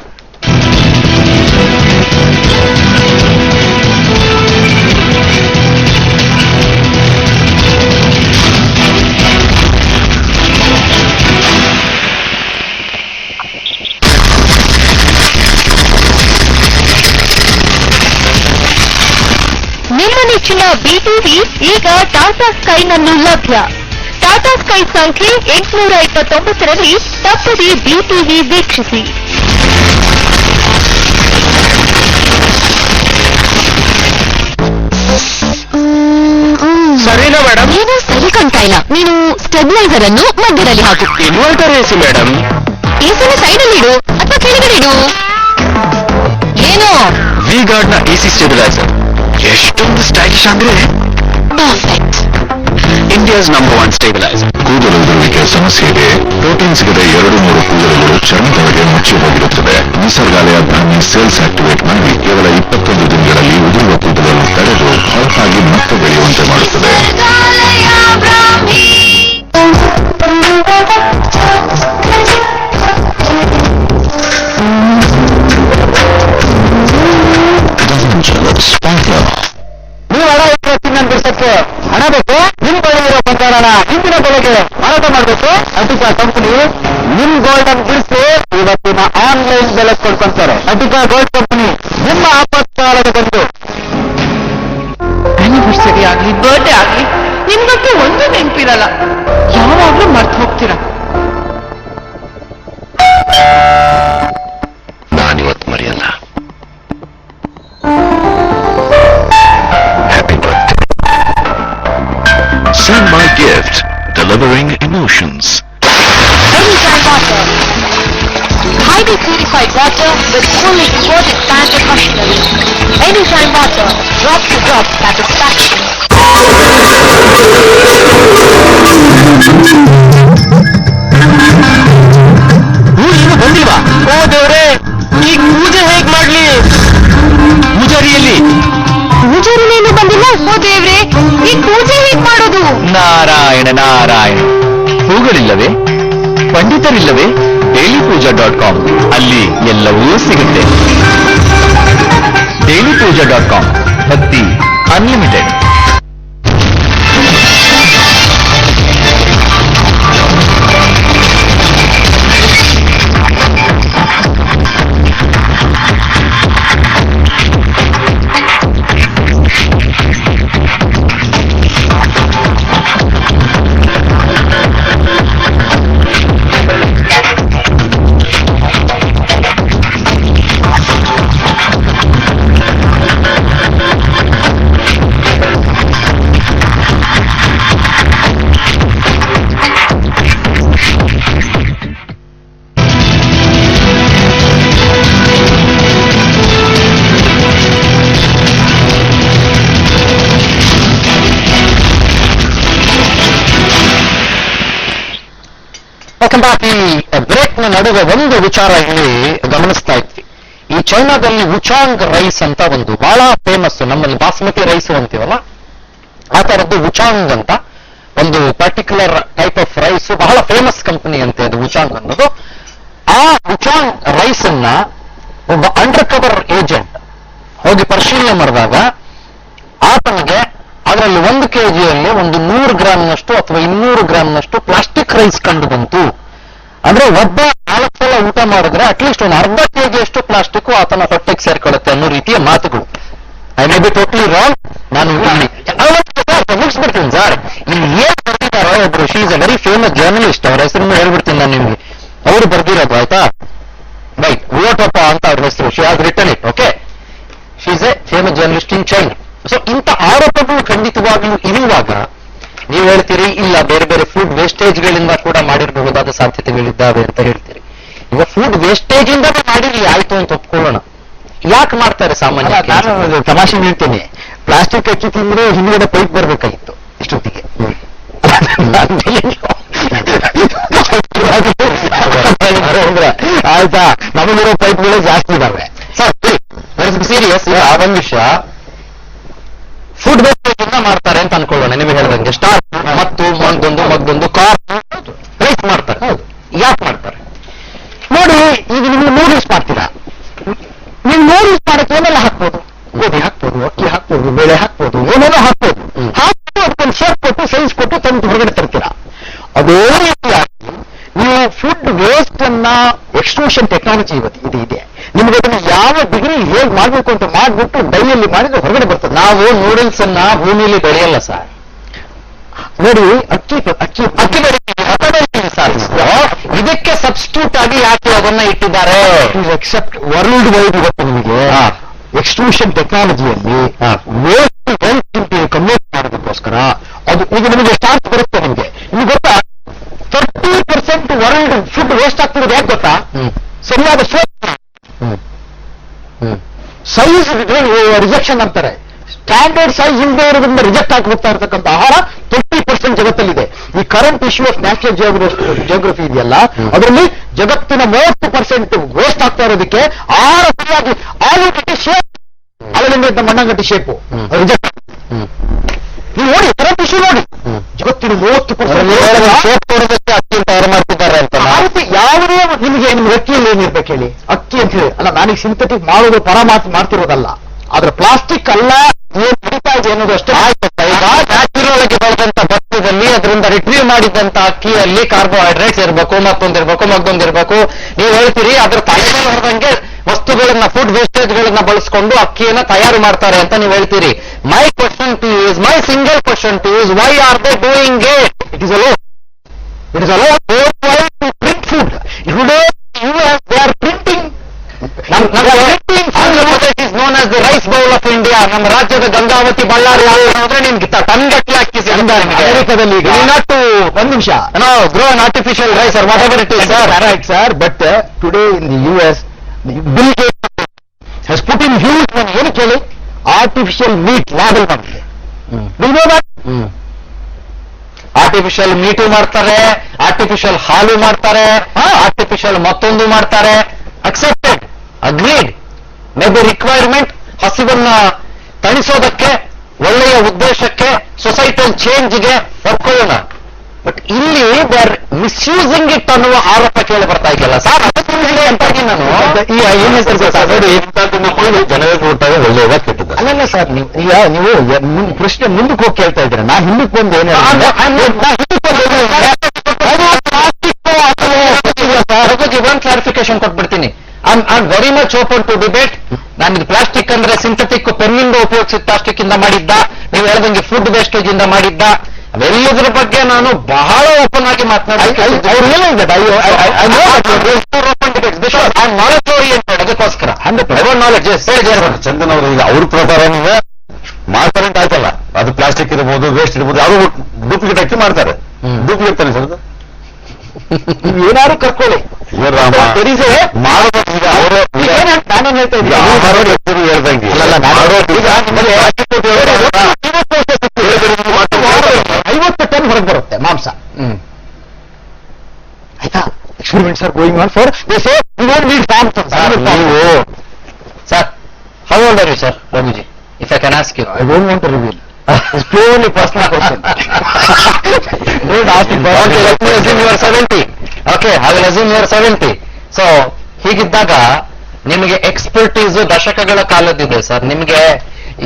ನಿಮ್ಮ ನೆಚ್ಚಿನ BTV ಈಗ ಟಾಟಾ ಸ್ಕೈನಲ್ಲೂ ಲಭ್ಯ. ಟಾಟಾ ಸ್ಕೈ ಸಂಖ್ಯೆ 829ರಲ್ಲಿ ತಪ್ಪದೆ BTV ವೀಕ್ಷಿಸಿ. ಸರಿನಾ ಮೇಡಮ್? ನೀನು ಸರಿ ಕಾಣ್ತಾ ಇಲ್ಲ. ನೀನು ಸ್ಟೆಬಿಲೈಸರ್ ಅನ್ನು ಮಧ್ಯದಲ್ಲಿ ಹಾಕು. Inverter AC madam. ಏಸನ್ನು ಸೈಡಲ್ಲಿ ಇಡು ಅಥವಾ ಕೆಳಗಡೆ ಇಡು. ಏನು? V-Guard ನ AC ಸ್ಟೆಬಿಲೈಸರ್ ಎಷ್ಟೊಂದು ಸ್ಟೈಲಿಶ್ ಅಂದ್ರೆ ಪರ್ಫೆಕ್ಟ್. India's number 1 stabiliser. ಕೂದಲು ಉದುರುವಿಕೆ ಸಮಸ್ಯೆ ಇದೆ. ಪ್ರೋಟೀನ್ ಸಿಗದೆ 2-3 ಕೂದಲುಗಳು ಚರ್ಮದೊಳಗೆ ಮುಚ್ಚಿ ಹೋಗಿರುತ್ತದೆ. ನಿಸರ್ಗಾಲಯ ಬ್ರಾಹ್ಮಿ ಸೇಲ್ಸ್ ಆಕ್ಟಿವೇಟ್ ಮಾಡಿ ಕೇವಲ 21 ದಿನಗಳಲ್ಲಿ ಉದುರುವ ಕೂದಲನ್ನು ತಡೆದು ಹೊರತಾಗಿ ಮತ್ತೆ ಬೆಳೆಯುವಂತೆ ಮಾಡುತ್ತದೆ. ಹೆಚ್ಚಿನ ಬೆಲೆಗೆ ಮಾರಾಟ ಮಾಡಬೇಕು. ಅಟಿಕಾ ಕಂಪನಿ ನಿಮ್ ಗೋಲ್ಡನ್ ಬಿಡಿಸಿ ಇವತ್ತಿನ ಆನ್ಲೈನ್ ಬೆಲೆ ಕೊಡ್ಕೊಂತಾರೆ. ಅಟಿಕಾ ಗೋಲ್ಡ್ ಕಂಪನಿ ನಿಮ್ಮ ಆಪತ್ಕಾಲದ ಬಂದು ಆನಿವರ್ಸರಿ ಆಗ್ಲಿ ಬರ್ಡೇ ಆಗ್ಲಿ ನಿಮ್ ಬಗ್ಗೆ ಒಂದು ನೆನಪಿರಲ್ಲ, ಯಾವಾಗ್ಲೂ ಮರ್ತು ಹೋಗ್ತೀರಾ. ನಾನಿವತ್ತು ಮರೆಯಲ್ಲ. Happy birthday. Send my gift, delivering emotions. Anytime water. Highly purified water with fully imported standard machinery. Anytime water. Drop to drop satisfaction. ಇನ್ನು ಬಂದಿಲ್ವಾ? ಓ ದೇವ್ರೆ, ಈಗ ಪೂಜೆ ಹೇಗ್ ಮಾಡ್ಲಿ? ಪೂಜಾರಿಯಲ್ಲಿ ಪೂಜಾರಿನೇನು ಬಂದಿಲ್ಲ. ಓ ದೇವ್ರೆ, ಈ ಪೂಜೆ ಹೇಗ್ ಮಾಡೋದು? ನಾರಾಯಣ ನಾರಾಯಣ. ಹೂಗಳಿಲ್ಲವೇ, ಪಂಡಿತರಿಲ್ಲವೇ? DailyPooja.com ಅಲ್ಲಿ ಎಲ್ಲವೂ ಸಿಗುತ್ತೆ. DailyPooja.com ಭಕ್ತಿ ಅನ್ಲಿಮಿಟೆಡ್. ಈ ಬ್ರೇಕ್ ನ ನಡುವೆ ಒಂದು ವಿಚಾರ ಇಲ್ಲಿ ಗಮನಿಸ್ತಾ ಇದ್ವಿ. ಈ ಚೈನಾದಲ್ಲಿ ವುಚಾಂಗ್ ರೈಸ್ ಅಂತ ಒಂದು ಬಹಳ ಫೇಮಸ್, ನಮ್ಮಲ್ಲಿ ಬಾಸ್ಮತಿ ರೈಸ್ ಅಂತೀವಲ್ಲ ಆ ತರದ್ದು ವುಚಾಂಗ್ ಅಂತ ಒಂದು ಪರ್ಟಿಕ್ಯುಲರ್ ಟೈಪ್ ಆಫ್ ರೈಸ್, ಬಹಳ ಫೇಮಸ್ ಕಂಪನಿ ಅಂತೆ ಅದು ವುಚಾಂಗ್ ಅನ್ನೋದು. ಆ ವುಚಾಂಗ್ ರೈಸ್ ಅನ್ನ ಒಬ್ಬ ಅಂಡರ್ ಕವರ್ ಏಜೆಂಟ್ ಹೋಗಿ ಪರಿಶೀಲನೆ ಮಾಡಿದಾಗ ಆತನಿಗೆ ಅದರಲ್ಲಿ 1 kgಯಲ್ಲಿ ಒಂದು 100 ಗ್ರಾಮ್ನಷ್ಟು ಅಥವಾ 200 ಗ್ರಾಮ್ನಷ್ಟು ಪ್ಲಾಸ್ಟಿಕ್ ರೈಸ್ ಕಂಡು ಬಂತು. ಅಂದ್ರೆ ಒಬ್ಬ 4 ಸಲ ಊಟ ಮಾಡಿದ್ರೆ ಅಟ್ಲೀಸ್ಟ್ ಒಂದು 40 kg ಅಷ್ಟು ಪ್ಲಾಸ್ಟಿಕ್ ಆತನ ಹೊಟ್ಟೆಗೆ ಸೇರ್ಕೊಳ್ಳುತ್ತೆ ಅನ್ನೋ ರೀತಿಯ ಮಾತುಗಳು. I may be totally wrong. ನಾನು ಮುಗಿಸ್ಬಿಡ್ತೀನಿ ಸರ್. ಇಲ್ಲಿ ಏನ್ ಬರ್ತಿದ್ದಾರೆ ಒಬ್ರು, she is a very famous journalist, ಅವ್ರ ಹೆಸರನ್ನು ಹೇಳ್ಬಿಡ್ತೀನಿ ನಾನು ನಿಮ್ಗೆ. ಅವರು ಬರ್ದಿರೋದು ಆಯ್ತಾ, ರೈಟ್, ಓಟಪ್ಪ ಅಂತ ಅವ್ರ ಹೆಸರು. She has written it. Okay, she is A famous journalist in China. So ಇಂಥ ಆರೋಪಗಳು ಖಂಡಿತವಾಗ್ಲೂ ಇರುವಾಗ ನೀವು ಹೇಳ್ತೀರಿ ಇಲ್ಲ ಬೇರೆ ಬೇರೆ ಫುಡ್ ವೇಸ್ಟೇಜ್ಗಳಿಂದ ಕೂಡ ಮಾಡಿರಬಹುದಾದ ಸಾಧ್ಯತೆಗಳಿದ್ದಾವೆ ಅಂತ ಹೇಳ್ತೀರಿ. ಈಗ ಫುಡ್ ವೇಸ್ಟೇಜ್ ಇಂದ ಮಾಡಿರ್ಲಿ ಆಯ್ತು ಅಂತ ಒಪ್ಕೊಳ್ಳೋಣ, ಯಾಕೆ ಮಾಡ್ತಾರೆ ಸಾಮಾನ್ಯ? ನಾನು ತಮಾಷೆ ಹೇಳ್ತೇನೆ, ಪ್ಲಾಸ್ಟಿಕ್ ಅಕ್ಕಿ ತಿಂದ್ರೆ ಹಿಂದ್ಗಡೆ ಪೈಪ್ ಬರ್ಬೇಕಾಗಿತ್ತು ಇಷ್ಟೊತ್ತಿಗೆ. ಆಯ್ತಾ, ನಮಗಿರೋ ಪೈಪ್ಗಳು ಜಾಸ್ತಿ ಇದಾವೆ ಸರ್. ಸೀರಿಯಸ್, ಆ ಒಂದು ವಿಷಯ ಫುಡ್ ವೇಸ್ಟೇಜ್ ಇಂದ ಮಾಡ್ತಾರೆ ಅಂತ ಅನ್ಕೊಳ್ಳೋಣ. ನಿಮಗೆ ಹೇಳಿದಂಗೆ ಸ್ಟಾರ್ ಮತ್ತು ಮಗ್ದೊಂದು ಕಾರ್ ರೈಸ್ ಮಾಡ್ತಾರೆ. ಹೌದು, ಯಾಕೆ ಮಾಡ್ತಾರೆ ನೋಡಿ. ಈಗ ನೀವು ನೂಡಲ್ಸ್ ಮಾಡ್ತೀರಾ, ನೀವು ನೂಡಲ್ಸ್ ಮಾಡಕ್ಕೆ ಏನೆಲ್ಲ ಹಾಕ್ಬೋದು? ಗೋಧಿ ಹಾಕ್ಬೋದು, ಅಕ್ಕಿ ಹಾಕ್ಬೋದು, ಬೇಳೆ ಹಾಕ್ಬೋದು, ಏನೇನೋ ಹಾಕ್ಬೋದು. ಹಾಕಿ ಅದಕ್ಕೊಂದು ಶೇಪ್ ಕೊಟ್ಟು ಸೈಜ್ ಕೊಟ್ಟು ತಂದು ಹೊರಗಡೆ ತರ್ತೀರಾ. ಅದೇ ರೀತಿಯಾಗಿ ನೀವು ಫುಡ್ ವೇಸ್ಟ್ ಅನ್ನ ಎಕ್ಸ್ಟ್ರೂಷನ್ ಟೆಕ್ನಾಲಜಿ ಇವತ್ತು ಇದೆ. ನಿಮ್ಗೆ ಅದನ್ನ ಯಾವ ಡಿಗ್ರಿ ಹೇಗೆ ಮಾಡ್ಬೇಕು ಅಂತ ಮಾಡ್ಬಿಟ್ಟು ಡೈಯಲ್ಲಿ ಮಾಡಿದ್ರೆ ಹೊರಗಡೆ ಬರ್ತದೆ. ನಾವು ನೂಡಲ್ಸ್ ಅನ್ನ ಭೂಮಿಯಲ್ಲಿ ಬೆಳೆಯಲ್ಲ ಸರ್. ನೋಡಿ, ಅಕ್ಕಿ ಬೆಳಿತೀವಿ ಸರ್. ಇದಕ್ಕೆ ಸಬ್ಸ್ಟಿಟ್ಯೂಟ್ ಆಗಿ ಯಾಕೆ ಅದನ್ನ ಇಟ್ಟಿದ್ದಾರೆ? ಎಕ್ಸೆಪ್ಟ್ ವರ್ಲ್ಡ್ ವೈಡ್ ಇವತ್ತು ನಿಮಗೆ ಎಕ್ಸ್ಟ್ರೂಷನ್ ಟೆಕ್ನಾಲಜಿಯಲ್ಲಿ ವೇಸ್ಟ್ ಕನ್ವರ್ಟ್ ಮಾಡೋದಕ್ಕೋಸ್ಕರ ಅದು ಈಗ ನಿಮಗೆ ಸ್ಟಾರ್ಟ್ ಬರುತ್ತೆ. ನಿಮಗೆ ಗೊತ್ತಾ 30% ವರ್ಲ್ಡ್ ಫುಡ್ ವೇಸ್ಟ್ ಆಗ್ತಿರೋದು ಯಾಕೆ ಗೊತ್ತಾ? ಸರಿಯಾದ ಸೈಜ್ ರಿಜೆಕ್ಷನ್ ಅಂತಾರೆ. ಸ್ಟ್ಯಾಂಡರ್ಡ್ ಸೈಜ್ ಇಲ್ಲದೆ ಇರೋದ್ರಿಂದ ರಿಜೆಕ್ಟ್ ಆಗಿ ಹೋಗ್ತಾ ಇರತಕ್ಕಂಥ ಆಹಾರ 30% ಜಗತ್ತಲ್ಲಿದೆ. ಈ current issue of national geography ಇದೆಯಲ್ಲ, ಅದರಲ್ಲಿ ಜಗತ್ತಿನ 30% ವೇಸ್ಟ್ ಆಗ್ತಾ ಇರೋದಕ್ಕೆ ಆಹಾರ ಸರಿಯಾಗಿ ಆಲೂಗಡ್ಡೆ ಶೇಪ್, ಆಲೂಗಡ್ಡೆ ಮಣ್ಣಗಡ್ಡೆ ಶೇಪು ರಿಜೆಕ್ಟ್. ನೀವು ನೋಡಿ, ಕರೆಂಟ್ ಇಶ್ಯೂ ನೋಡಿ, ಜಗತ್ತಿನ 30% ಶೇಪ್ ಕೊಡೋದಕ್ಕೆ ಅಕ್ಕಿ ತಯಾರು ಮಾಡ್ತಿದ್ದಾರೆ ಅಂತ. ಯಾವುದೇ ನಿಮಗೆ ಅಕ್ಕಿಯಲ್ಲಿ ಏನಿರ್ಬೇಕು ಹೇಳಿ? ಅಕ್ಕಿ ಅಂತ ಹೇಳಿ ಅಲ್ಲ, ನಾನೀಗ ಸಿಂಥೆಟಿಕ್ ಮಾಡೋದು ಮಾಡ್ತಿರೋದಲ್ಲ, ಆದ್ರೆ ಪ್ಲಾಸ್ಟಿಕ್ ಅಲ್ಲ ಏನ್ ನಡೀತಾ ಇದೆ ಅನ್ನೋದು ಅಷ್ಟೇ. ನ್ಯಾಚುರಲ್ ಆಗಿ ಬೆಳೆದಂತ ಭತ್ತದಲ್ಲಿ ಅದರಿಂದ ಇಂದ ರಿಟ್ರೀವ್ ಮಾಡಿದಂತ ಅಕ್ಕಿಯಲ್ಲಿ ಕಾರ್ಬೋಹೈಡ್ರೇಟ್ಸ್ ಇರಬೇಕು, ಮತ್ತೊಂದಿರ್ಬೇಕು. ನೀವು ಹೇಳ್ತೀರಿ ಅದ್ರ ತಲೆಗೆ ಹೊರದಂಗೆ ವಸ್ತುಗಳನ್ನ, ಫುಡ್ ವೇಸ್ಟೇಜ್ಗಳನ್ನ ಬಳಸ್ಕೊಂಡು ಅಕ್ಕಿಯನ್ನ ತಯಾರು ಮಾಡ್ತಾರೆ ಅಂತ ನೀವು ಹೇಳ್ತೀರಿ. My question to US, my single question to US, why are they doing it is allow to print food. Today US they are printing. Is known as the rice bowl of India. ನಮ್ಮ ರಾಜ್ಯದ ಗಂಗಾವತಿ, ಬಳ್ಳಾರಿ ಹೋದ್ರೆ ನಿಮ್ಗೆ ton ಗಟ್ಟಲೆ ಅಕ್ಕಿ ಅಮೆರಿಕದಲ್ಲಿ ಈಗ ಒಂದು ನಿಮಿಷ grow an artificial rice or whatever it is sir. Right sir, but today in the US Bill Gates has put in huge money. ಏನು ಕೇಳಿ, ಆರ್ಟಿಫಿಷಿಯಲ್ ಮೀಟ್ ಲ್ಯಾಬಲ್ ಮಾಡಿದೆ. ಆರ್ಟಿಫಿಷಿಯಲ್ ಮೀಟು ಮಾಡ್ತಾರೆ, ಆರ್ಟಿಫಿಷಿಯಲ್ ಹಾಲು ಮಾಡ್ತಾರೆ, ಆರ್ಟಿಫಿಷಿಯಲ್ ಮತ್ತೊಂದು ಮಾಡ್ತಾರೆ. Accepted, agreed, maybe requirement, ಹಸಿವನ್ನ ತಣಿಸೋದಕ್ಕೆ, ಒಳ್ಳೆಯ ಉದ್ದೇಶಕ್ಕೆ, ಸೊಸೈಟಲ್ ಚೇಂಜ್ಗೆ ಒಪ್ಕೊಳ್ಳೋಣ. ಬಟ್ ಇಲ್ಲಿ ದೇ ಆರ್ ಮಿಸ್ಯೂಸಿಂಗ್ ಇಟ್ ಅನ್ನುವ ಆರೋಪ ಕೇಳಿ ಬರ್ತಾ ಇದೆಯಲ್ಲ ಸರ್. ಅದಕ್ಕೆ ಅಂತಾಗಿ ನಾನು ಈಗ ಏನ್ ಹೇಳ್ತಾರೆ ಸರ್, ನೋಡಿ ಜನರಿಗೆ ಕೊಟ್ಟಾಗ ಒಳ್ಳೆಯದ ಕೆಟ್ಟದ. ಅಲ್ಲಲ್ಲ ಸರ್, ನೀವು ಪ್ರಶ್ನೆ ಮುಂದಕ್ಕೆ ಹೋಗಿ ಕೇಳ್ತಾ ಇದ್ದೀರಾ. ನಾ ಹಿಂದಕ್ಕೆ ಬಂದು ಏನು ಒಂದು ಕ್ಲಾರಿಫಿಕೇಶನ್ ಕೊಟ್ಬಿಡ್ತೀನಿ. I am very much open to debate. ನಾನು ಇದು ಪ್ಲಾಸ್ಟಿಕ್ ಅಂದ್ರೆ ಸಿಂಥೆಟಿಕ್ ಪೆನ್ನಿಂದ ಉಪಯೋಗಿಸಿದ ಪ್ಲಾಸ್ಟಿಕ್ ಇಂದ ಮಾಡಿದ್ದ, ನೀವು ಹೇಳ್ದಂಗೆ ಫುಡ್ ವೇಸ್ಟೇಜ್ ಇಂದ ಮಾಡಿದ್ದ, ಅವೆಲ್ಲದರ ಬಗ್ಗೆ ನಾನು ಬಹಳ ಓಪನ್ ಆಗಿ ಮಾತನಾಡ್ತೀನಿ. ಅದಕ್ಕೋಸ್ಕರ ನಾಲೆಡ್ಜ್ ಚಂದನ್ ಅವರು ಈಗ ಅವ್ರ ಪ್ರಕಾರ ಮಾರ್ಕರೆಂಟ್ ಆಯ್ತಲ್ಲ, ಅದು ಪ್ಲಾಸ್ಟಿಕ್ ಇರ್ಬೋದು, ವೇಸ್ಟ್ ಇರ್ಬೋದು, ಯಾರು ಡೂಪ್ಲಿಕೇಟ್ ಅಕ್ಕಿ ಮಾಡ್ತಾರೆ. ಡೂಪ್ಲಿಕೇಟ್ ತಾನೆ ಸರ್, ಏನಾದ್ರು ಕರ್ಕೊಳ್ಳಿ. ಅವರು ನಾನೇನ್ ಹೇಳ್ತಾ ಇದ್ದೀನಿ, ಹೇಳ್ದಂಗೆ 50 ಟನ್ ಹೊರಗೆ ಬರುತ್ತೆ ಮಾಂಸ. ಆಯ್ತಾ, experiments are going on for they say we don't need fans. ನೀವು sir, how old are you sir Raghuji, if I can ask you? I don't want to reveal. It's purely personal question. Don't ask me. Okay, let me assume you are 70. Okay, I will assume you are 70. So, ಹೀಗಿದ್ದಾಗ ನಿಮಗೆ expertise ದಶಕಗಳ ಕಾಲದಿದೆ sir. ನಿಮಗೆ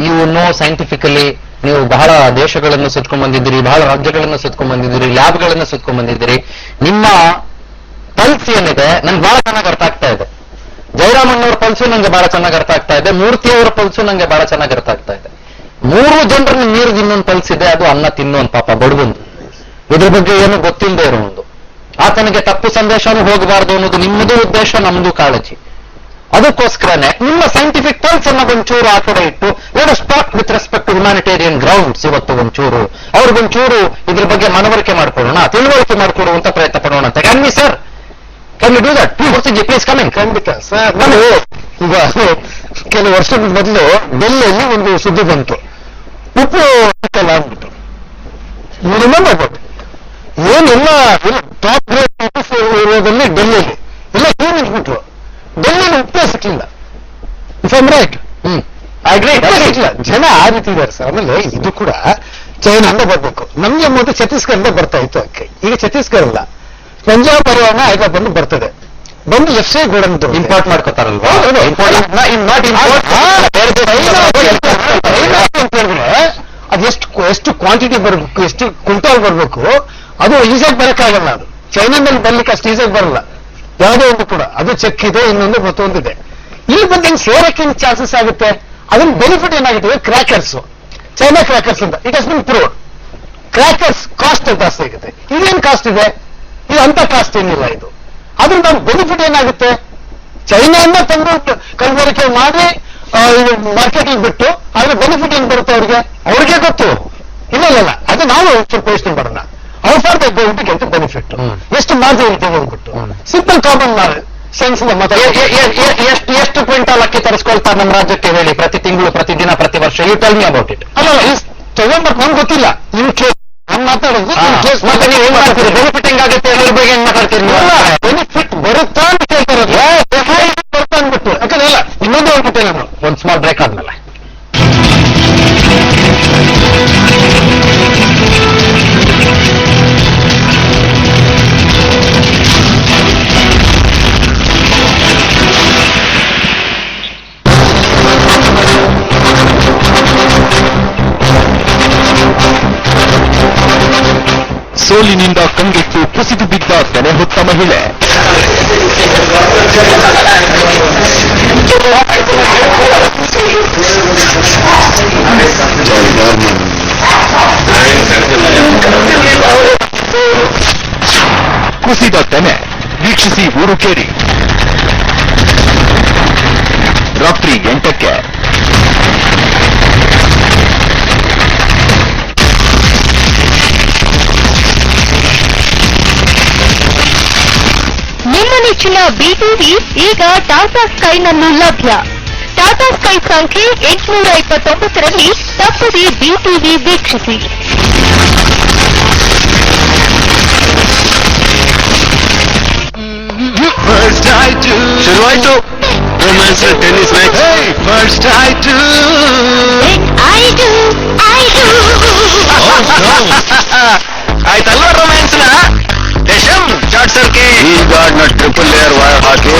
you know scientifically, ನೀವು ಬಹಳ ದೇಶಗಳನ್ನು ಸುತ್ಕೊಂಡ್ ಬಂದಿದ್ದೀರಿ, ಬಹಳ ರಾಜ್ಯಗಳನ್ನು ಸುತ್ಕೊಂಡ್ ಬಂದಿದ್ದೀರಿ, ಲ್ಯಾಬ್ಗಳನ್ನು ಸುತ್ಕೊಂಡ್ ಬಂದಿದ್ದೀರಿ. ನಿಮ್ಮ ಪಲ್ಸ್ ಏನಿದೆ ನನ್ಗೆ ಬಹಳ ಚೆನ್ನಾಗಿ ಅರ್ಥ ಆಗ್ತಾ ಇದೆ. ಜಯರಾಮಣ್ಣವ್ರ ಪಲ್ಸು ನಂಗೆ ಬಹಳ ಚೆನ್ನಾಗಿ ಅರ್ಥ ಆಗ್ತಾ ಇದೆ, ಮೂರ್ತಿಯವರ ಪಲ್ಸು ನಂಗೆ ಬಹಳ ಚೆನ್ನಾಗಿ ಅರ್ಥ ಆಗ್ತಾ ಇದೆ. 3 ಜನರನ್ನು ನೀರು ತಿನ್ನೋನ್ ಪಲ್ಸಿದೆ, ಅದು ಅನ್ನ ತಿನ್ನೋನ್ ಪಾಪ ಬಡವಂದು, ಇದ್ರ ಬಗ್ಗೆ ಏನು ಗೊತ್ತಿಲ್ಲದೆ ಇರೋದು. ಆತನಿಗೆ ತಪ್ಪು ಸಂದೇಶನೂ ಹೋಗಬಾರ್ದು ಅನ್ನೋದು ನಿಮ್ಮದು ಉದ್ದೇಶ, ನಮ್ದು ಕಾಳಜಿ. ಅದಕ್ಕೋಸ್ಕರನೇ ನಿಮ್ಮ ಸೈಂಟಿಫಿಕ್ ಪಲ್ಸ್ ಅನ್ನ ಒಂಚೂರು ಆ ಕಡೆ ಇಟ್ಟು let us talk with respect to humanitarian grounds. ಇವತ್ತು ಒಂಚೂರು ಅವ್ರಿಗೊಂಚೂರು ಇದ್ರ ಬಗ್ಗೆ ಮನವರಿಕೆ ಮಾಡ್ಕೊಳ್ಳೋಣ, ತಿಳುವಳಿಕೆ ಮಾಡಿಕೊಡುವಂತ ಪ್ರಯತ್ನ ಪಡೋಣ ಅಂತ. Can we sir, can you do that? Please coming. ಖಂಡಿತ ಸರ್. ನಾನು ಈಗ ಕೆಲವು ವರ್ಷದ ಮೊದಲು ಡೆಲ್ಲಿಯಲ್ಲಿ ಒಂದು ಸುದ್ದಿ ಬಂತು, ಉಪ್ಪು ಸಿಕ್ಕಲ್ಲ ಅಂದ್ಬಿಟ್ಟು. ರಿಮೆಂಬರ್ ಏನೆಲ್ಲ ಟಾಪ್ ಗ್ರೇಡ್ ಇರೋದಲ್ಲಿ ಡೆಲ್ಲಿಯಲ್ಲಿ ಎಲ್ಲ ಕ್ಲೀನ್ ನಿಂತ್ಬಿಟ್ರು. ಡೆಲ್ಲಿಯಲ್ಲಿ ಉಪ್ಪೇ ಸಿಕ್ಲಿಲ್ಲ. If I'm right? ಸಿಕ್ಲಿಲ್ಲ. ಜನ ಆ ರೀತಿ ಇದ್ದಾರೆ ಸರ್. ಆಮೇಲೆ ಇದು ಕೂಡ ಚೈನಾದಿಂದ ಬರ್ಬೇಕು. ನಮ್ಗೆ ಮೊದಲು ಛತ್ತೀಸ್ಗಢದಿಂದ ಬರ್ತಾ ಇತ್ತು ಅಕ್ಕಿ. ಈಗ ಛತ್ತೀಸ್ಗಢ ಇಲ್ಲ, ಪಂಜಾಬ್ ಹರಿಯಾಣ ಹೈದರಾಬಾದ್ ಬರ್ತದೆ. ಬಂದು ಎಫ್ಸಿ ಗೋಡನ್ ಇಂಪೋರ್ಟ್ ಮಾಡ್ಕೋತಾರಲ್ವಾ? ಅದು ಎಷ್ಟು ಕ್ವಾಂಟಿಟಿ ಬರಬೇಕು, ಎಷ್ಟು ಕ್ವಿಂಟಾಲ್ ಬರಬೇಕು, ಅದು ಈಸಿಯಾಗಿ ಬರೋಕ್ಕಾಗಲ್ಲ. ಅದು ಚೈನಾದಲ್ಲಿ ಬರ್ಲಿಕ್ಕೆ ಅಷ್ಟು ಈಸಿಯಾಗಿ ಬರಲ್ಲ ಯಾವುದೋ ಒಂದು ಕೂಡ. ಅದು ಚೆಕ್ ಇದೆ, ಇನ್ನೊಂದು ಮತ್ತೊಂದಿದೆ. ಇಲ್ಲಿ ಬಂದು ಹೆಂಗ್ ಸೇರಕ್ಕೆ ಚಾನ್ಸಸ್ ಆಗುತ್ತೆ. ಅದನ್ನ ಬೆನಿಫಿಟ್ ಏನಾಗುತ್ತೆ, ಕ್ರ್ಯಾಕರ್ಸ್, ಚೈನಾ ಕ್ರ್ಯಾಕರ್ಸ್ ಅಂತ it has been proved. Crackers cost ಜಾಸ್ತಿ ಆಗುತ್ತೆ. ಇದೇನ್ ಕಾಸ್ಟ್ ಇದೆ? ಇದು ಅಂತ ಕಾಸ್ಟ್ ಏನಿಲ್ಲ. ಇದು ಅದ್ರ ನಮ್ಮ ಬೆನಿಫಿಟ್ ಏನಾಗುತ್ತೆ, ಚೈನಾಯಿಂದ ತಂದು ಕಲಬೆರಕೆ ಮಾಡಿ ಮಾರ್ಕೆಟಿಂಗ್ ಬಿಟ್ಟು ಅದ್ರ ಬೆನಿಫಿಟ್ ಏನ್ ಬರುತ್ತೆ ಅವ್ರಿಗೆ ಗೊತ್ತು. ಇಲ್ಲ ಅದು ನಾವು ಸ್ವಲ್ಪ ಯೋಚನೆ ಮಾಡೋಣ. How far the going get benefit, ಎಷ್ಟು ಮಾರ್ಜಿನ್ ಇರ್ತದೆ ಅಂದ್ಬಿಟ್ಟು ಸಿಂಪಲ್ ಕಾಮನ್ ಸೆನ್ಸ್. ಎಷ್ಟು ಕ್ವಿಂಟಾಲ್ ಅಕ್ಕಿ ತರಿಸ್ಕೊಳ್ತಾರೆ ನಮ್ಮ ರಾಜ್ಯಕ್ಕೆ ಹೇಳಿ, ಪ್ರತಿ ತಿಂಗಳು, ಪ್ರತಿದಿನ, ಪ್ರತಿ ವರ್ಷ? You tell me about it. ಅಲ್ಲ, ತಗೊಂಡ್ಬಟ್ ನಮ್ಗೆ ಗೊತ್ತಿಲ್ಲ. ನೀವು ನಾನು ಮಾತಾಡೋದು ಮತ್ತೆ ನೀವು ಏನ್ ಮಾಡ್ತೀರಿ? ಬೆನಿಫಿಟ್ ಹೆಂಗಾಗುತ್ತೆ ಎಲ್ಲರ ಬಗ್ಗೆ ಏನ್ ಮಾತಾಡ್ತೀರಿ? ಬೆನಿಫಿಟ್ ಬರುತ್ತಾ ಅಂತ ಕೇಳ್ತಾರಲ್ಲ, ಬರ್ತಾ ಅಂದ್ಬಿಟ್ಟು. ಯಾಕಂದ್ರೆ ಇಲ್ಲ, ಇನ್ನೊಂದು ಹೇಳ್ಬಿಟ್ಟೆ ನಾನು ಒಂದು ಸ್ಮಾಲ್ ಬ್ರೇಕ್ ಆದ್ಮೇಲೆ. ಸೊ ಸೋಲಿನಿಂದ ಕಂಗೆಟ್ಟು ಕುಸಿದು ಬಿದ್ದ ತೆನೆ ಹೊತ್ತ ಮಹಿಳೆ. ಕುಸಿದ ತೆನೆ ವೀಕ್ಷಿಸಿ ಊರು ಕೇರಿ ರಾತ್ರಿ 8ಕ್ಕೆ. ನಿಮ್ಮ ನೆಚ್ಚಿನ ಬಿಟಿವಿ ಈಗ ಟಾಟಾ ಸ್ಕೈನಲ್ಲೂ ಲಭ್ಯ. ಟಾಟಾ ಸ್ಕೈ ಸಂಖ್ಯೆ 829ರಲ್ಲಿ ತಪ್ಪದೆ ಬಿಟಿವಿ ವೀಕ್ಷಿಸಿ. ಶುರುವಾಯ್ತು ರೊಮ್ಯಾನ್ಸ್ ಟೆನ್ನಿಸ್ ಮ್ಯಾಚ್. ಫಸ್ಟ್ ಆಯ್ತು ಆಯ್ತಲ್ವಾ ರೊಮ್ಯಾನ್ಸ್ ಶಾರ್ಟ್ ಸರ್ಕಿಟ್. ಈ ಗಾರ್ಡ್ ನ ಟ್ರಿಪಲ್ ಲೇಯರ್ ವೈರ್ ಹಾಕಿ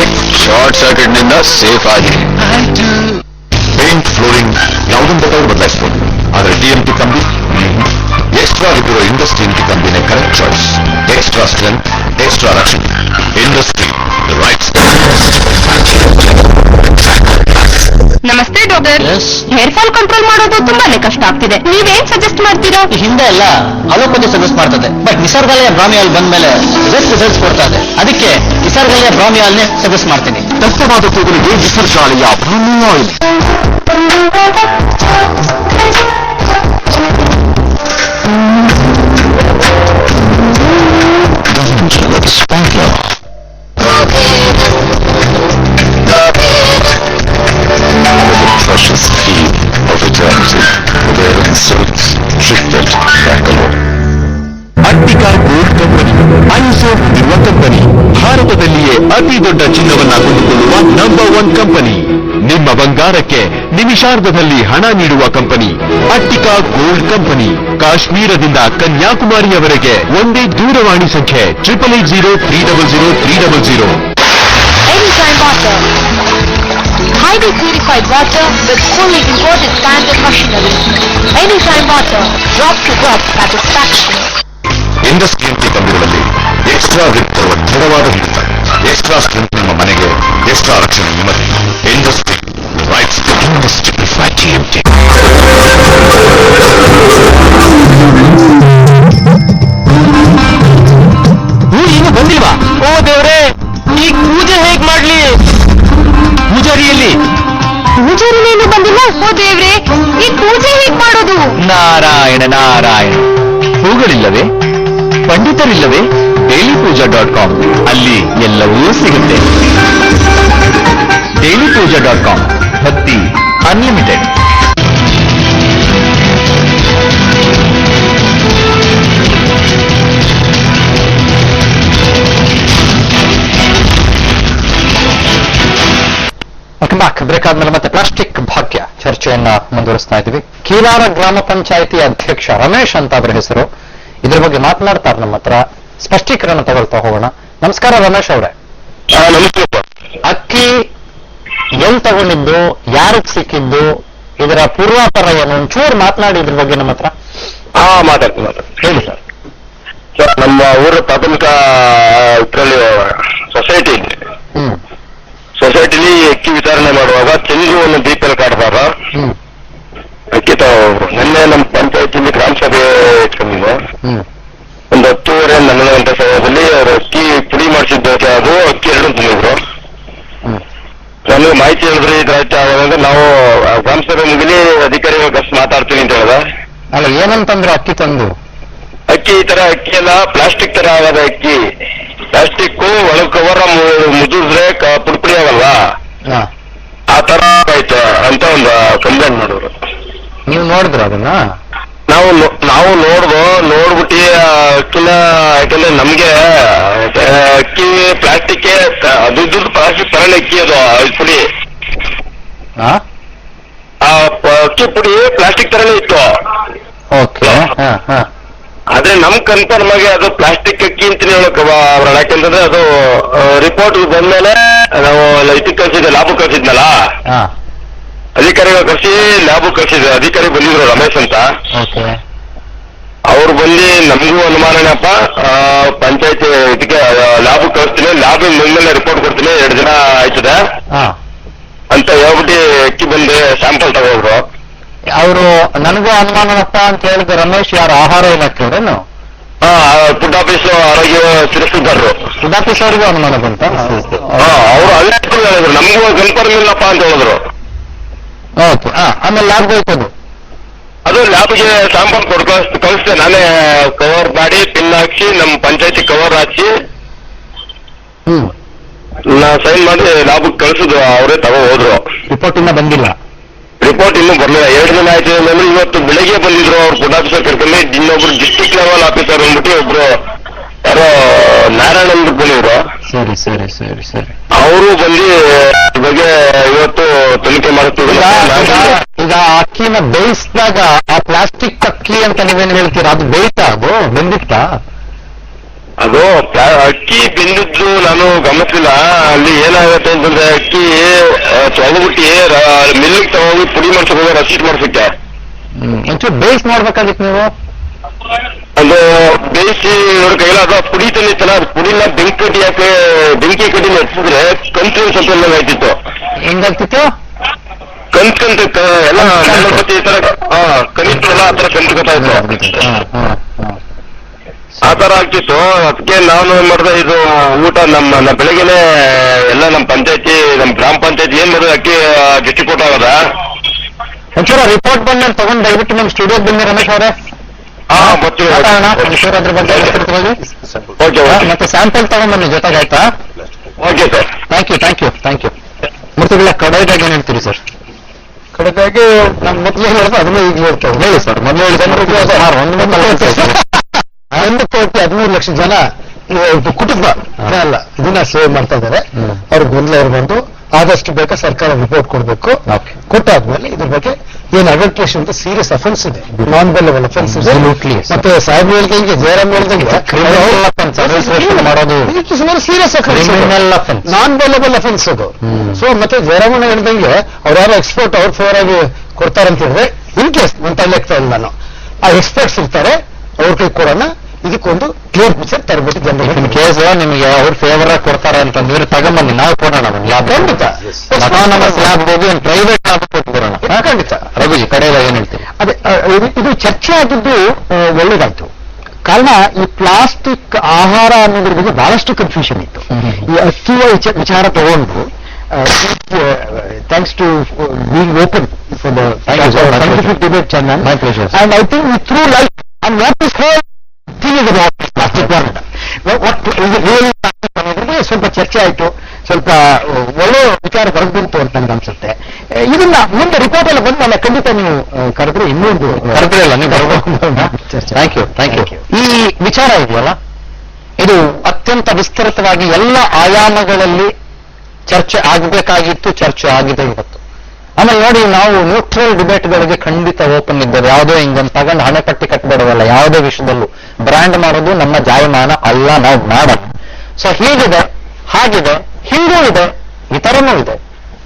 ಶಾರ್ಟ್ ಸರ್ಕಿಟ್ ನಿಂದ ಸೇಫ್ ಆಗಿದೆ. ಪೇಂಟ್ ಫ್ಲೋರಿಂಗ್ ಯಾವುದನ್ನು ಬೇಕಾದ್ರೂ ಬದಲಾಯಿಸಬಹುದು, ಆದ್ರೆ ಟಿಎಂಟಿ ಕಂಬಿ ಎಕ್ಸ್ಟ್ರಾ ಆಗಿರೋ ಇಂಡಸ್ಟ್ರಿ ಕಂಬಿನೇ correct choice. Extra strength, extra ರಕ್ಷಣೆ. Industry right. ನಮಸ್ತೆ ಡಾಕ್ಟರ್. ಹೇರ್ ಫಾಲ್ ಕಂಟ್ರೋಲ್ ಮಾಡೋದು ತುಂಬಾನೇ ಕಷ್ಟ ಆಗ್ತಿದೆ. ನೀವೇನ್ ಸಜೆಸ್ಟ್ ಮಾಡ್ತೀರಾ? ಹಿಂದೆ ಎಲ್ಲ ಅಲೋಪತಿ ಸಜೆಸ್ಟ್ ಮಾಡ್ತದೆ, ಬಟ್ ನಿಸರ್ಗಾಲಯ ಬ್ರಾಮಿಯಾಲ್ ಬಂದ್ಮೇಲೆ ಬೆಸ್ಟ್ ರಿಸಲ್ಟ್ಸ್ ಕೊಡ್ತಾ ಇದೆ. ಅದಕ್ಕೆ ನಿಸರ್ಗಾಲಯ ಬ್ರಾಮಿಯಾಲ್ನೇ ಸಜೆಸ್ಟ್ ಮಾಡ್ತೀನಿ. ದಟ್ಟವಾದ ಕೂದಲಿಗೆ Nisargalaya Brahmi oil. Precious theme of eternity, wearing silks, shifted back alone. Attica gold company ISO ಹೊಂದಿರುವ ಕಂಪನಿ. ಭಾರತದಲ್ಲಿಯೇ ಅತಿ ದೊಡ್ಡ ಚಿನ್ನವನ್ನ ಕೊಂಡುಕೊಳ್ಳುವ ನಂಬರ್ 1 ಕಂಪನಿ. ನಿಮ್ಮ ಬಂಗಾರಕ್ಕೆ ನಿಮಿಷಾರ್ಧದಲ್ಲಿ ಹಣ ನೀಡುವ ಕಂಪನಿ ಅಟ್ಟಿಕಾ ಗೋಲ್ಡ್ ಕಂಪನಿ. ಕಾಶ್ಮೀರದಿಂದ ಕನ್ಯಾಕುಮಾರಿಯವರೆಗೆ ಒಂದೇ ದೂರವಾಣಿ ಸಂಖ್ಯೆ 8880300300. Anytime water. Highly purified water with fully imported standard machinery. Anytime water. Drop to drop satisfaction. Industry ಕಂಬಿಗಳಲ್ಲಿ ಎಕ್ಸ್ಟ್ರಾ ಗ್ರಿಪ್ ತರುವ ದೃಢವಾದ ಹಿಡಿತ, ಎಕ್ಸ್ಟ್ರಾ ಸ್ಟ್ರೆಂತ್ ನಿಮ್ಮ ಮನೆಗೆ, ಎಕ್ಸ್ಟ್ರಾ ರಕ್ಷಣೆ ನಿಮಗೆ. Industry rights. Industry TMT. ಇನ್ನು ಬಂದಿಲ್ವಾ? ಓ ದೇವ್ರೆ, ಈಗ ಪೂಜೆ ಹೇಗ್ ಮಾಡ್ಲಿ? ಪೂಜಾರಿಯಲ್ಲಿ ಪೂಜಾರಿನೇನು ಬಂದಿಲ್ಲ? ಓ ದೇವ್ರೆ, ಈ ಪೂಜೆ ಹೇಗ್ ಮಾಡೋದು? ನಾರಾಯಣ ನಾರಾಯಣ. ಹೂಗಳಿಲ್ಲವೇ? ಪಂಡಿತರಿಲ್ಲವೇ? DailyPooja.com ಅಲ್ಲಿ ಎಲ್ಲವೂ ಸಿಗುತ್ತೆ. DailyPooja.com ಭಕ್ತಿ ಅನ್ಲಿಮಿಟೆಡ್. ಬ್ರೇಕ್ ಆದ್ಮೇಲೆ ಮತ್ತೆ ಪ್ಲಾಸ್ಟಿಕ್ ಭಾಗ್ಯ ಚರ್ಚೆಯನ್ನ ಮುಂದುವರಿಸ್ತಾ ಇದ್ದೀವಿ. ಕೀಲಾರ ಗ್ರಾಮ ಪಂಚಾಯಿತಿ ಅಧ್ಯಕ್ಷ ರಮೇಶ್ ಅಂತ ಅವರ ಹೆಸರು. ಇದ್ರ ಬಗ್ಗೆ ಮಾತನಾಡ್ತಾರೆ ನಮ್ಮ ಹತ್ರ, ಸ್ಪಷ್ಟೀಕರಣ ತಗೊಳ್ತಾ ಹೋಗೋಣ. ನಮಸ್ಕಾರ ರಮೇಶ್ ಅವರೇ. ಅಕ್ಕಿ ಎಲ್ಲಿ ತಗೊಂಡಿದ್ದು, ಯಾರಿಗೆ ಸಿಕ್ಕಿದ್ದು, ಇದರ ಪೂರ್ವಾಪರ ಏನು, ಒಂಚೂರು ಮಾತನಾಡಿ ಇದ್ರ ಬಗ್ಗೆ ನಮ್ಮ ಹತ್ರ. ಮಾತಾಡ್ತೀನಿ. ಹೇಳಿ ಸರ್. ಸರ್, ನಮ್ಮ ಊರ ಪ್ರಾಥಮಿಕ ಇದರಲ್ಲಿ ಸೊಸೈಟಿ ಇದೆ. ಸೊಸೈಟಿಲಿ ಅಕ್ಕಿ ವಿತರಣೆ ಮಾಡುವಾಗ ಚಂದ್ರವನ್ನು ದೀಪಲ್ ಕಾಡ್ಬಾರ ಅಕ್ಕಿ ನಿನ್ನೆ ನಮ್ಮ ಪಂಚಾಯತಿಲಿ ಗ್ರಾಮ ಸಭೆ ಇಟ್ಕೊಂಡಿದ್ದೆ. ಒಂದು 10:30 11 ಗಂಟೆ ಸಮಯದಲ್ಲಿ ಅವರು ಅಕ್ಕಿ ಪುಡಿ ಮಾಡಿಸಿದ್ದು ಅದು ಅಕ್ಕಿ 2 ತಂದಿದ್ರು. ನನಗೆ ಮಾಹಿತಿ ಹೇಳಿದ್ರೆ ಇದ್ರಾಯ್ತು. ಆವಾಗ ನಾವು ಗ್ರಾಮ ಸಭೆ ಮುಗಿಲಿ ಅಧಿಕಾರಿಗಳ ಕಷ್ಟ ಮಾತಾಡ್ತೀನಿ ಅಂತ ಹೇಳಿದ. ಅಲ್ಲ, ಏನಂತಂದ್ರೆ ಅಕ್ಕಿ ತಂದು ಅಕ್ಕಿ ಈ ತರ ಅಕ್ಕಿ ಎಲ್ಲ ಪ್ಲಾಸ್ಟಿಕ್ ತರ ಆಗದ ಅಕ್ಕಿ. ಪ್ಲಾಸ್ಟಿಕ್ ಒಳಗ್ ಕವರ್ ಮುಗಿದ್ರೆ ಪುಡಿ ಆಗಲ್ವಾ, ಆ ತರ ಆಯ್ತು ಅಂತ ಒಂದು ಕಂಪ್ಲೇಂಟ್ ಮಾಡಿದ್ರು. ನೀವು ನೋಡಿದ್ರ ಅದನ್ನ? ನಾವು ನೋಡ್ಬಿಟ್ಟು ಅಕ್ಕಿನ, ಯಾಕಂದ್ರೆ ನಮ್ಗೆ ಅಕ್ಕಿ ಪ್ಲಾಸ್ಟಿಕ್ ಅದು ಪ್ಲಾಸ್ಟಿಕ್ ತರನೇ ಅಕ್ಕಿ ಅದು ಪುಡಿ. ಆ ಅಕ್ಕಿ ಪುಡಿ ಪ್ಲಾಸ್ಟಿಕ್ ತರನೇ ಇತ್ತು. ಓಕೆ. ಆದ್ರೆ ನಮ್ ಕನ್ಫರ್ಮ್ ಆಗಿ ಅದು ಪ್ಲಾಸ್ಟಿಕ್ ಅಕ್ಕಿ ಅಂತಾನೆ ಹೇಳಕ್ ಅವ್ರ, ಯಾಕಂತಂದ್ರೆ ಅದು ರಿಪೋರ್ಟ್ ಬಂದ್ಮೇಲೆ ನಾವು ಇದಕ್ಕೆ ಕಳ್ಸಿದ್ದೆ, ಲ್ಯಾಬ್ ಕಳ್ಸಿದ್ನಲ್ಲ, ಅಧಿಕಾರಿಗಳು ಕಳ್ಸಿ ಲ್ಯಾಬ್ ಕಳ್ಸಿದ್ವಿ. ಅಧಿಕಾರಿ ಬಂದಿದ್ರು ರಮೇಶ್ ಅಂತ. ಅವ್ರು ಬಂದು ನಮಗೂ ಅನುಮಾನನಪ್ಪ, ಪಂಚಾಯತ್ ಇದಕ್ಕೆ ಲ್ಯಾಬ್ ಕಳಿಸ್ತೀನಿ, ಲ್ಯಾಬ್ ಮುಂದೆ ರಿಪೋರ್ಟ್ ಕೊಡ್ತೀನಿ, 2 ದಿನ ಆಯ್ತದೆ ಅಂತ ಹೇಳ್ಬಿಟ್ಟು ಅಕ್ಕಿ ಬಂದು ಸ್ಯಾಂಪಲ್ ತಗೋದ್ರು. ಅವರು ನನಗೂ ಅನುಮಾನಪ್ಪ ಅಂತ ಹೇಳಿದ ರಮೇಶ್ ಯಾರು ಆಹಾರ ಇಲಾಖೆಯವರೇನು? ಫುಡ್ ಆಫೀಸ್ ಆರೋಗ್ಯ ತಿಳಿಸಿದ್ದಾರು. ಫುಡ್ ಆಫೀಸ್ ಅವರಿಗೂ ಅನುಮಾನ ಬಂತ? ಅವರು ಅಲ್ಲೇ ಹೇಳಿದ್ರು, ನಮಗೂ ಕನ್ಫರ್ಮ್ ಇಲ್ಲಪ್ಪ ಅಂತ ಹೇಳಿದ್ರು. ಓಕೆ. ಆಮೇಲೆ ಲ್ಯಾಬ್ ಹೋಯ್ತದು? ಅದು ಲ್ಯಾಬ್ಗೆ ಸ್ಯಾಂಪಲ್ ಕಳಿಸ್ತೆ, ನಾನೇ ಕವರ್ ಮಾಡಿ ಪಿನ್ ಹಾಕಿ ನಮ್ಮ ಪಂಚಾಯತಿ ಕವರ್ ಹಾಕಿ ನಾ ಸೈನ್ ಮಾಡಿ ಲ್ಯಾಬ್ಗೆ ಕಳಿಸಿದ್ರು, ಅವರೇ ತಗೋ ಹೋದ್ರು. ರಿಪೋರ್ಟ್ ಇನ್ನ ಬಂದಿಲ್ಲ? ರಿಪೋರ್ಟ್ ಇನ್ನೂ ಬರಲಿಲ್ಲ. 2 ದಿನ ಆಯ್ತು ಅಂದ್ರೆ ಇವತ್ತು ಬೆಳಿಗ್ಗೆ ಬಂದಿದ್ರು ಅವ್ರು ಫುಡ್ ಆಫೀಸರ್ ಕರ್ಕೊಂಡು. ಇನ್ನೊಬ್ರು ಡಿಸ್ಟ್ರಿಕ್ಟ್ ಲೆವೆಲ್ ಆಫೀಸರ್ ಅಂದ್ಬಿಟ್ಟು ಒಬ್ರು ಯಾರೋ ನಾರಾಯಣ ಅಂದ್ಬಿಟ್ಟು ಬಂದಿದ್ರು. ಸರಿ ಸರಿ ಸರಿ ಸರಿ. ಅವರು ಬಂದು ಈ ಬಗ್ಗೆ ಇವತ್ತು ತನಿಖೆ ಮಾಡುತ್ತಿದ್ರು. ಈಗ ಅಕ್ಕಿನ ಬೇಯಿಸಿದಾಗ ಆ ಪ್ಲಾಸ್ಟಿಕ್ ಅಕ್ಕಿ ಅಂತ ನೀವೇನು ಹೇಳ್ತೀರಾ, ಅದು ಬೇಯ್ತಾ? ಅದು ಬೆಂದಿತ್ತಾ? ಅದು ಅಕ್ಕಿ ಬೆಂದಿದ್ದು ನಾನು ಗಮನಿಸಿಲ್ಲ. ಅಲ್ಲಿ ಏನಾಗುತ್ತೆ ಅಂತಂದ್ರೆ ಅಕ್ಕಿ ತೊಳೆದ್ಬಿಟ್ಟು ಮಿಲ್ಲಿಗೆ ತಗೊಂಡು ಪುಡಿ ಮಾಡ್ಸಕ್ ಹೋಗಿ ರಸೀಟ್ ಮಾಡ್ಸಕ್ಕೆ. ಒಂಚೂರು ಬೇಯಿಸಿ ನೋಡ್ಬೇಕಾಗಿತ್ತು ನೀವು. ಅದು ಬೇಯಿಸಿ ಇವ್ರ ಕೈಲ ಅದು ಪುಡಿ ತಂದಿತ್ತಲ್ಲ, ಅದು ಪುಡಿನ ಬೆಂಕಿ ಕಡ್ಡಿ ಹಚ್ಚಿದ್ರೆ ಕಂತು ಸ್ವಲ್ಪ ಆಯ್ತಿತ್ತು. ಹೆಂಗಾಗ್ತಿತ್ತು? ಕಂತು ಎಲ್ಲ ಈ ತರ ಕನಿತಲ್ಲ, ಆ ತರ ಕಂತು ಗೊತ್ತಾಯ್ತು. ಆ ತರ ಆಗ್ತಿತ್ತು. ಅದಕ್ಕೆ ನಾನು ಏನ್ ಮಾಡಿದೆ, ಇದು ಊಟ ನಮ್ಮ ಬೆಳಗ್ಗೆನೆ ಎಲ್ಲ ನಮ್ಮ ಪಂಚಾಯತಿ, ನಮ್ಮ ಗ್ರಾಮ ಪಂಚಾಯತಿ ಏನ್ ಮಾಡಿದ್ರೆ ಅಕ್ಕಿ ಡಿಸ್ಟ್ರಿಬ್ಯೂಟ್ ಆಗದ. ಒಂಚೂರು ರಿಪೋರ್ಟ್ ಬಂದ್ಮೇಲೆ ತಗೊಂಡು ದಯವಿಟ್ಟು ನಮ್ಮ ಸ್ಟುಡಿಯೋಗೆ ಬನ್ನಿ ರಮೇಶ್ ಅವರೇ. ಬರ್ತೀವಿ. ಒಂಚೂರು ಅದ್ರ ಬಗ್ಗೆ ವಿಸ್ತೃತವಾಗಿ. ಓಕೆ. ಮತ್ತೆ ಸ್ಯಾಂಪಲ್ ತಗೊಂಡ್ಬನ್ನಿ ಜೊತೆಗೆ, ಆಯ್ತಾ? Okay sir. Thank you thank you thank you. ಮೂರ್ತಿಗಳ ಕಡೆಯದಾಗಿ ಏನ್ ಹೇಳ್ತೀರಿ ಸರ್? ಕಡೆದಾಗಿ ನಮ್ಮ ಮೊದಲು ಹೇಳಿದ್ರೆ ಅದನ್ನ ಈಗ ಹೇಳ್ತೇವೆ. ಹೇಳಿ ಸರ್. ಮೊದಲು ಹೇಳಿ ಸುಮಾರು 1,13,00,000 ಜನ ಕುಟುಂಬ ಅಲ್ಲ ಇದನ್ನ ಸೇವೆ ಮಾಡ್ತಾ ಇದ್ದಾರೆ. ಅವ್ರಿಗೆ ಮೊದಲೇ ಬಂದು ಆದಷ್ಟು ಬೇಗ ಸರ್ಕಾರ ರಿಪೋರ್ಟ್ ಕೊಡಬೇಕು. ಕೊಟ್ಟಾದ್ಮೇಲೆ ಇದ್ರ ಬಗ್ಗೆ ಏನು ಅಡಲ್ಟ್ರೇಷನ್ ಅಂತ ಸೀರಿಯಸ್ ಅಫೆನ್ಸ್ ಇದೆ, ನಾನ್ ಬೆಲೆಬಲ್ ಅಫೆನ್ಸ್ ಇದೆ. ಮತ್ತೆ ಸಾಹೇಬ್ ಹೇಳ್ದಂಗೆ, ಜಯರಾಮ್ ಹೇಳ್ದಂಗೆ ಮಾಡೋದು ಸೀರಿಯಸ್ ಅಫೆನ್ಸ್, ನಾನ್ ಬೆಲೆಬಲ್ ಅಫೆನ್ಸ್ ಅದು. ಸೊ ಮತ್ತೆ ಜಯರಾಮಣ್ಣ ಹೇಳ್ದಂಗೆ ಅವ್ರು ಯಾರು ಎಕ್ಸ್ಪರ್ಟ್ ಅವ್ರ ಫೇವರ್ ಆಗಿ ಕೊಡ್ತಾರಂತ ಹೇಳಿದ್ರೆ, ಇನ್ ಕೇಸ್ ನಾನು ತಲೆಗ್ತಾ ಇಲ್ಲ, ನಾನು ಆ ಎಕ್ಸ್ಪರ್ಟ್ಸ್ ಇರ್ತಾರೆ, ಅವ್ರ ಕೈ ಕೊಡೋಣ. ಇದಕ್ಕೊಂದು ಕ್ಲಿಯರ್ ಪಿಕ್ಚರ್ ತರಬೇಕು ಜನರಿಗೆ. ಕೇಸ್ ನಿಮಗೆ ಅವ್ರ ಫೇವರ್ ಆಗಿ ಕೊಡ್ತಾರೆ ಅಂತಂದ್ರೆ ತಗೊಂಬನ್ನಿ, ನಾವು ಕೊಡೋಣ ಲ್ಯಾಬ್. ಖಂಡಿತ ಲ್ಯಾಬ್ ಹೋಗಿ ಒಂದು ಪ್ರೈವೇಟ್ ಲ್ಯಾಬ್ ಕೊಟ್ಬಿಡೋಣ. ಖಂಡಿತ. ರಘುಜಿ ಕಡೆಯಲ್ಲ ಏನ್ ಹೇಳ್ತೀವಿ? ಅದೇ ಇದು ಚರ್ಚೆ ಆಗಿದ್ದು ಒಳ್ಳೇದಾಯ್ತು. ಕಾರಣ ಈ ಪ್ಲಾಸ್ಟಿಕ್ ಆಹಾರ ಅನ್ನೋದ್ರ ಬಗ್ಗೆ ಬಹಳಷ್ಟು ಕನ್ಫ್ಯೂಷನ್ ಇತ್ತು. ಈ ಅಕ್ಕಿಯ ವಿಚಾರ ತಗೊಂಡು thanks to being open for the scientific debate channel, and I think we through life and what is whole thing is about plastic world. Real plastic ಅನ್ನೋದ್ರಿಗೆ ಸ್ವಲ್ಪ ಚರ್ಚೆ ಆಯ್ತು, ಸ್ವಲ್ಪ ಒಳ್ಳೆ ವಿಚಾರ ಹೊರಬಿಡ್ತು ಅಂತ ನನಗೆ ಅನ್ಸುತ್ತೆ. ಇದನ್ನ ಮುಂದೆ ರಿಪೋರ್ಟ್ ಎಲ್ಲ ಬಂದ್ಮೇಲೆ ಖಂಡಿತ ನೀವು ಕರೆದ್ರೆ ಇನ್ನೊಂದು ಕರೆದ್ರಲ್ಲ ನೀವು ಬರಬೇಕು. Thank you thank you. ಈ ವಿಚಾರ ಇದೆಯಲ್ಲ, ಇದು ಅತ್ಯಂತ ವಿಸ್ತೃತವಾಗಿ ಎಲ್ಲ ಆಯಾಮಗಳಲ್ಲಿ ಚರ್ಚೆ ಆಗಬೇಕಾಗಿತ್ತು, ಚರ್ಚೆ ಆಗಿದೆ ಇವತ್ತು. ಆಮೇಲೆ ನೋಡಿ, ನಾವು ನ್ಯೂಟ್ರಲ್ ಡಿಬೇಟ್ಗಳಿಗೆ ಖಂಡಿತ ಓಪನ್ ಇದ್ದೇವೆ. ಯಾವುದೋ ಹಿಂಗೊಂದು ತಗೊಂಡು ಹಣೆಪಟ್ಟಿ ಕಟ್ಟಬೇಡವಲ್ಲ. ಯಾವುದೇ ವಿಷಯದಲ್ಲೂ ಬ್ರ್ಯಾಂಡ್ ಮಾಡೋದು ನಮ್ಮ ಜಾಯಮಾನ ಅಲ್ಲ, ನಾವು ಮಾಡೋಣ. ಸೊ ಹೀಗಿದೆ, ಹಾಗಿದೆ, ಹಿಂದೂ ಇದೆ, ಈ ತರನೂ ಇದೆ.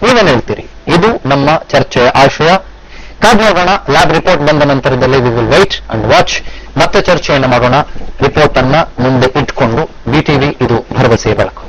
ನೀವೇನ್ ಹೇಳ್ತೀರಿ? ಇದು ನಮ್ಮ ಚರ್ಚೆಯ ಆಶಯ. ಕಾದ್ ನೋಡೋಣ. ಲ್ಯಾಬ್ ರಿಪೋರ್ಟ್ ಬಂದ ನಂತರದಲ್ಲಿ we will white and watch. ಮತ್ತೆ ಚರ್ಚೆಯನ್ನು ಮಾಡೋಣ. ರಿಪೋರ್ಟ್ ಅನ್ನ ಮುಂದೆ ಇಟ್ಕೊಂಡು BTV ಇದು ಭರವಸೆ ಬೆಳಕು.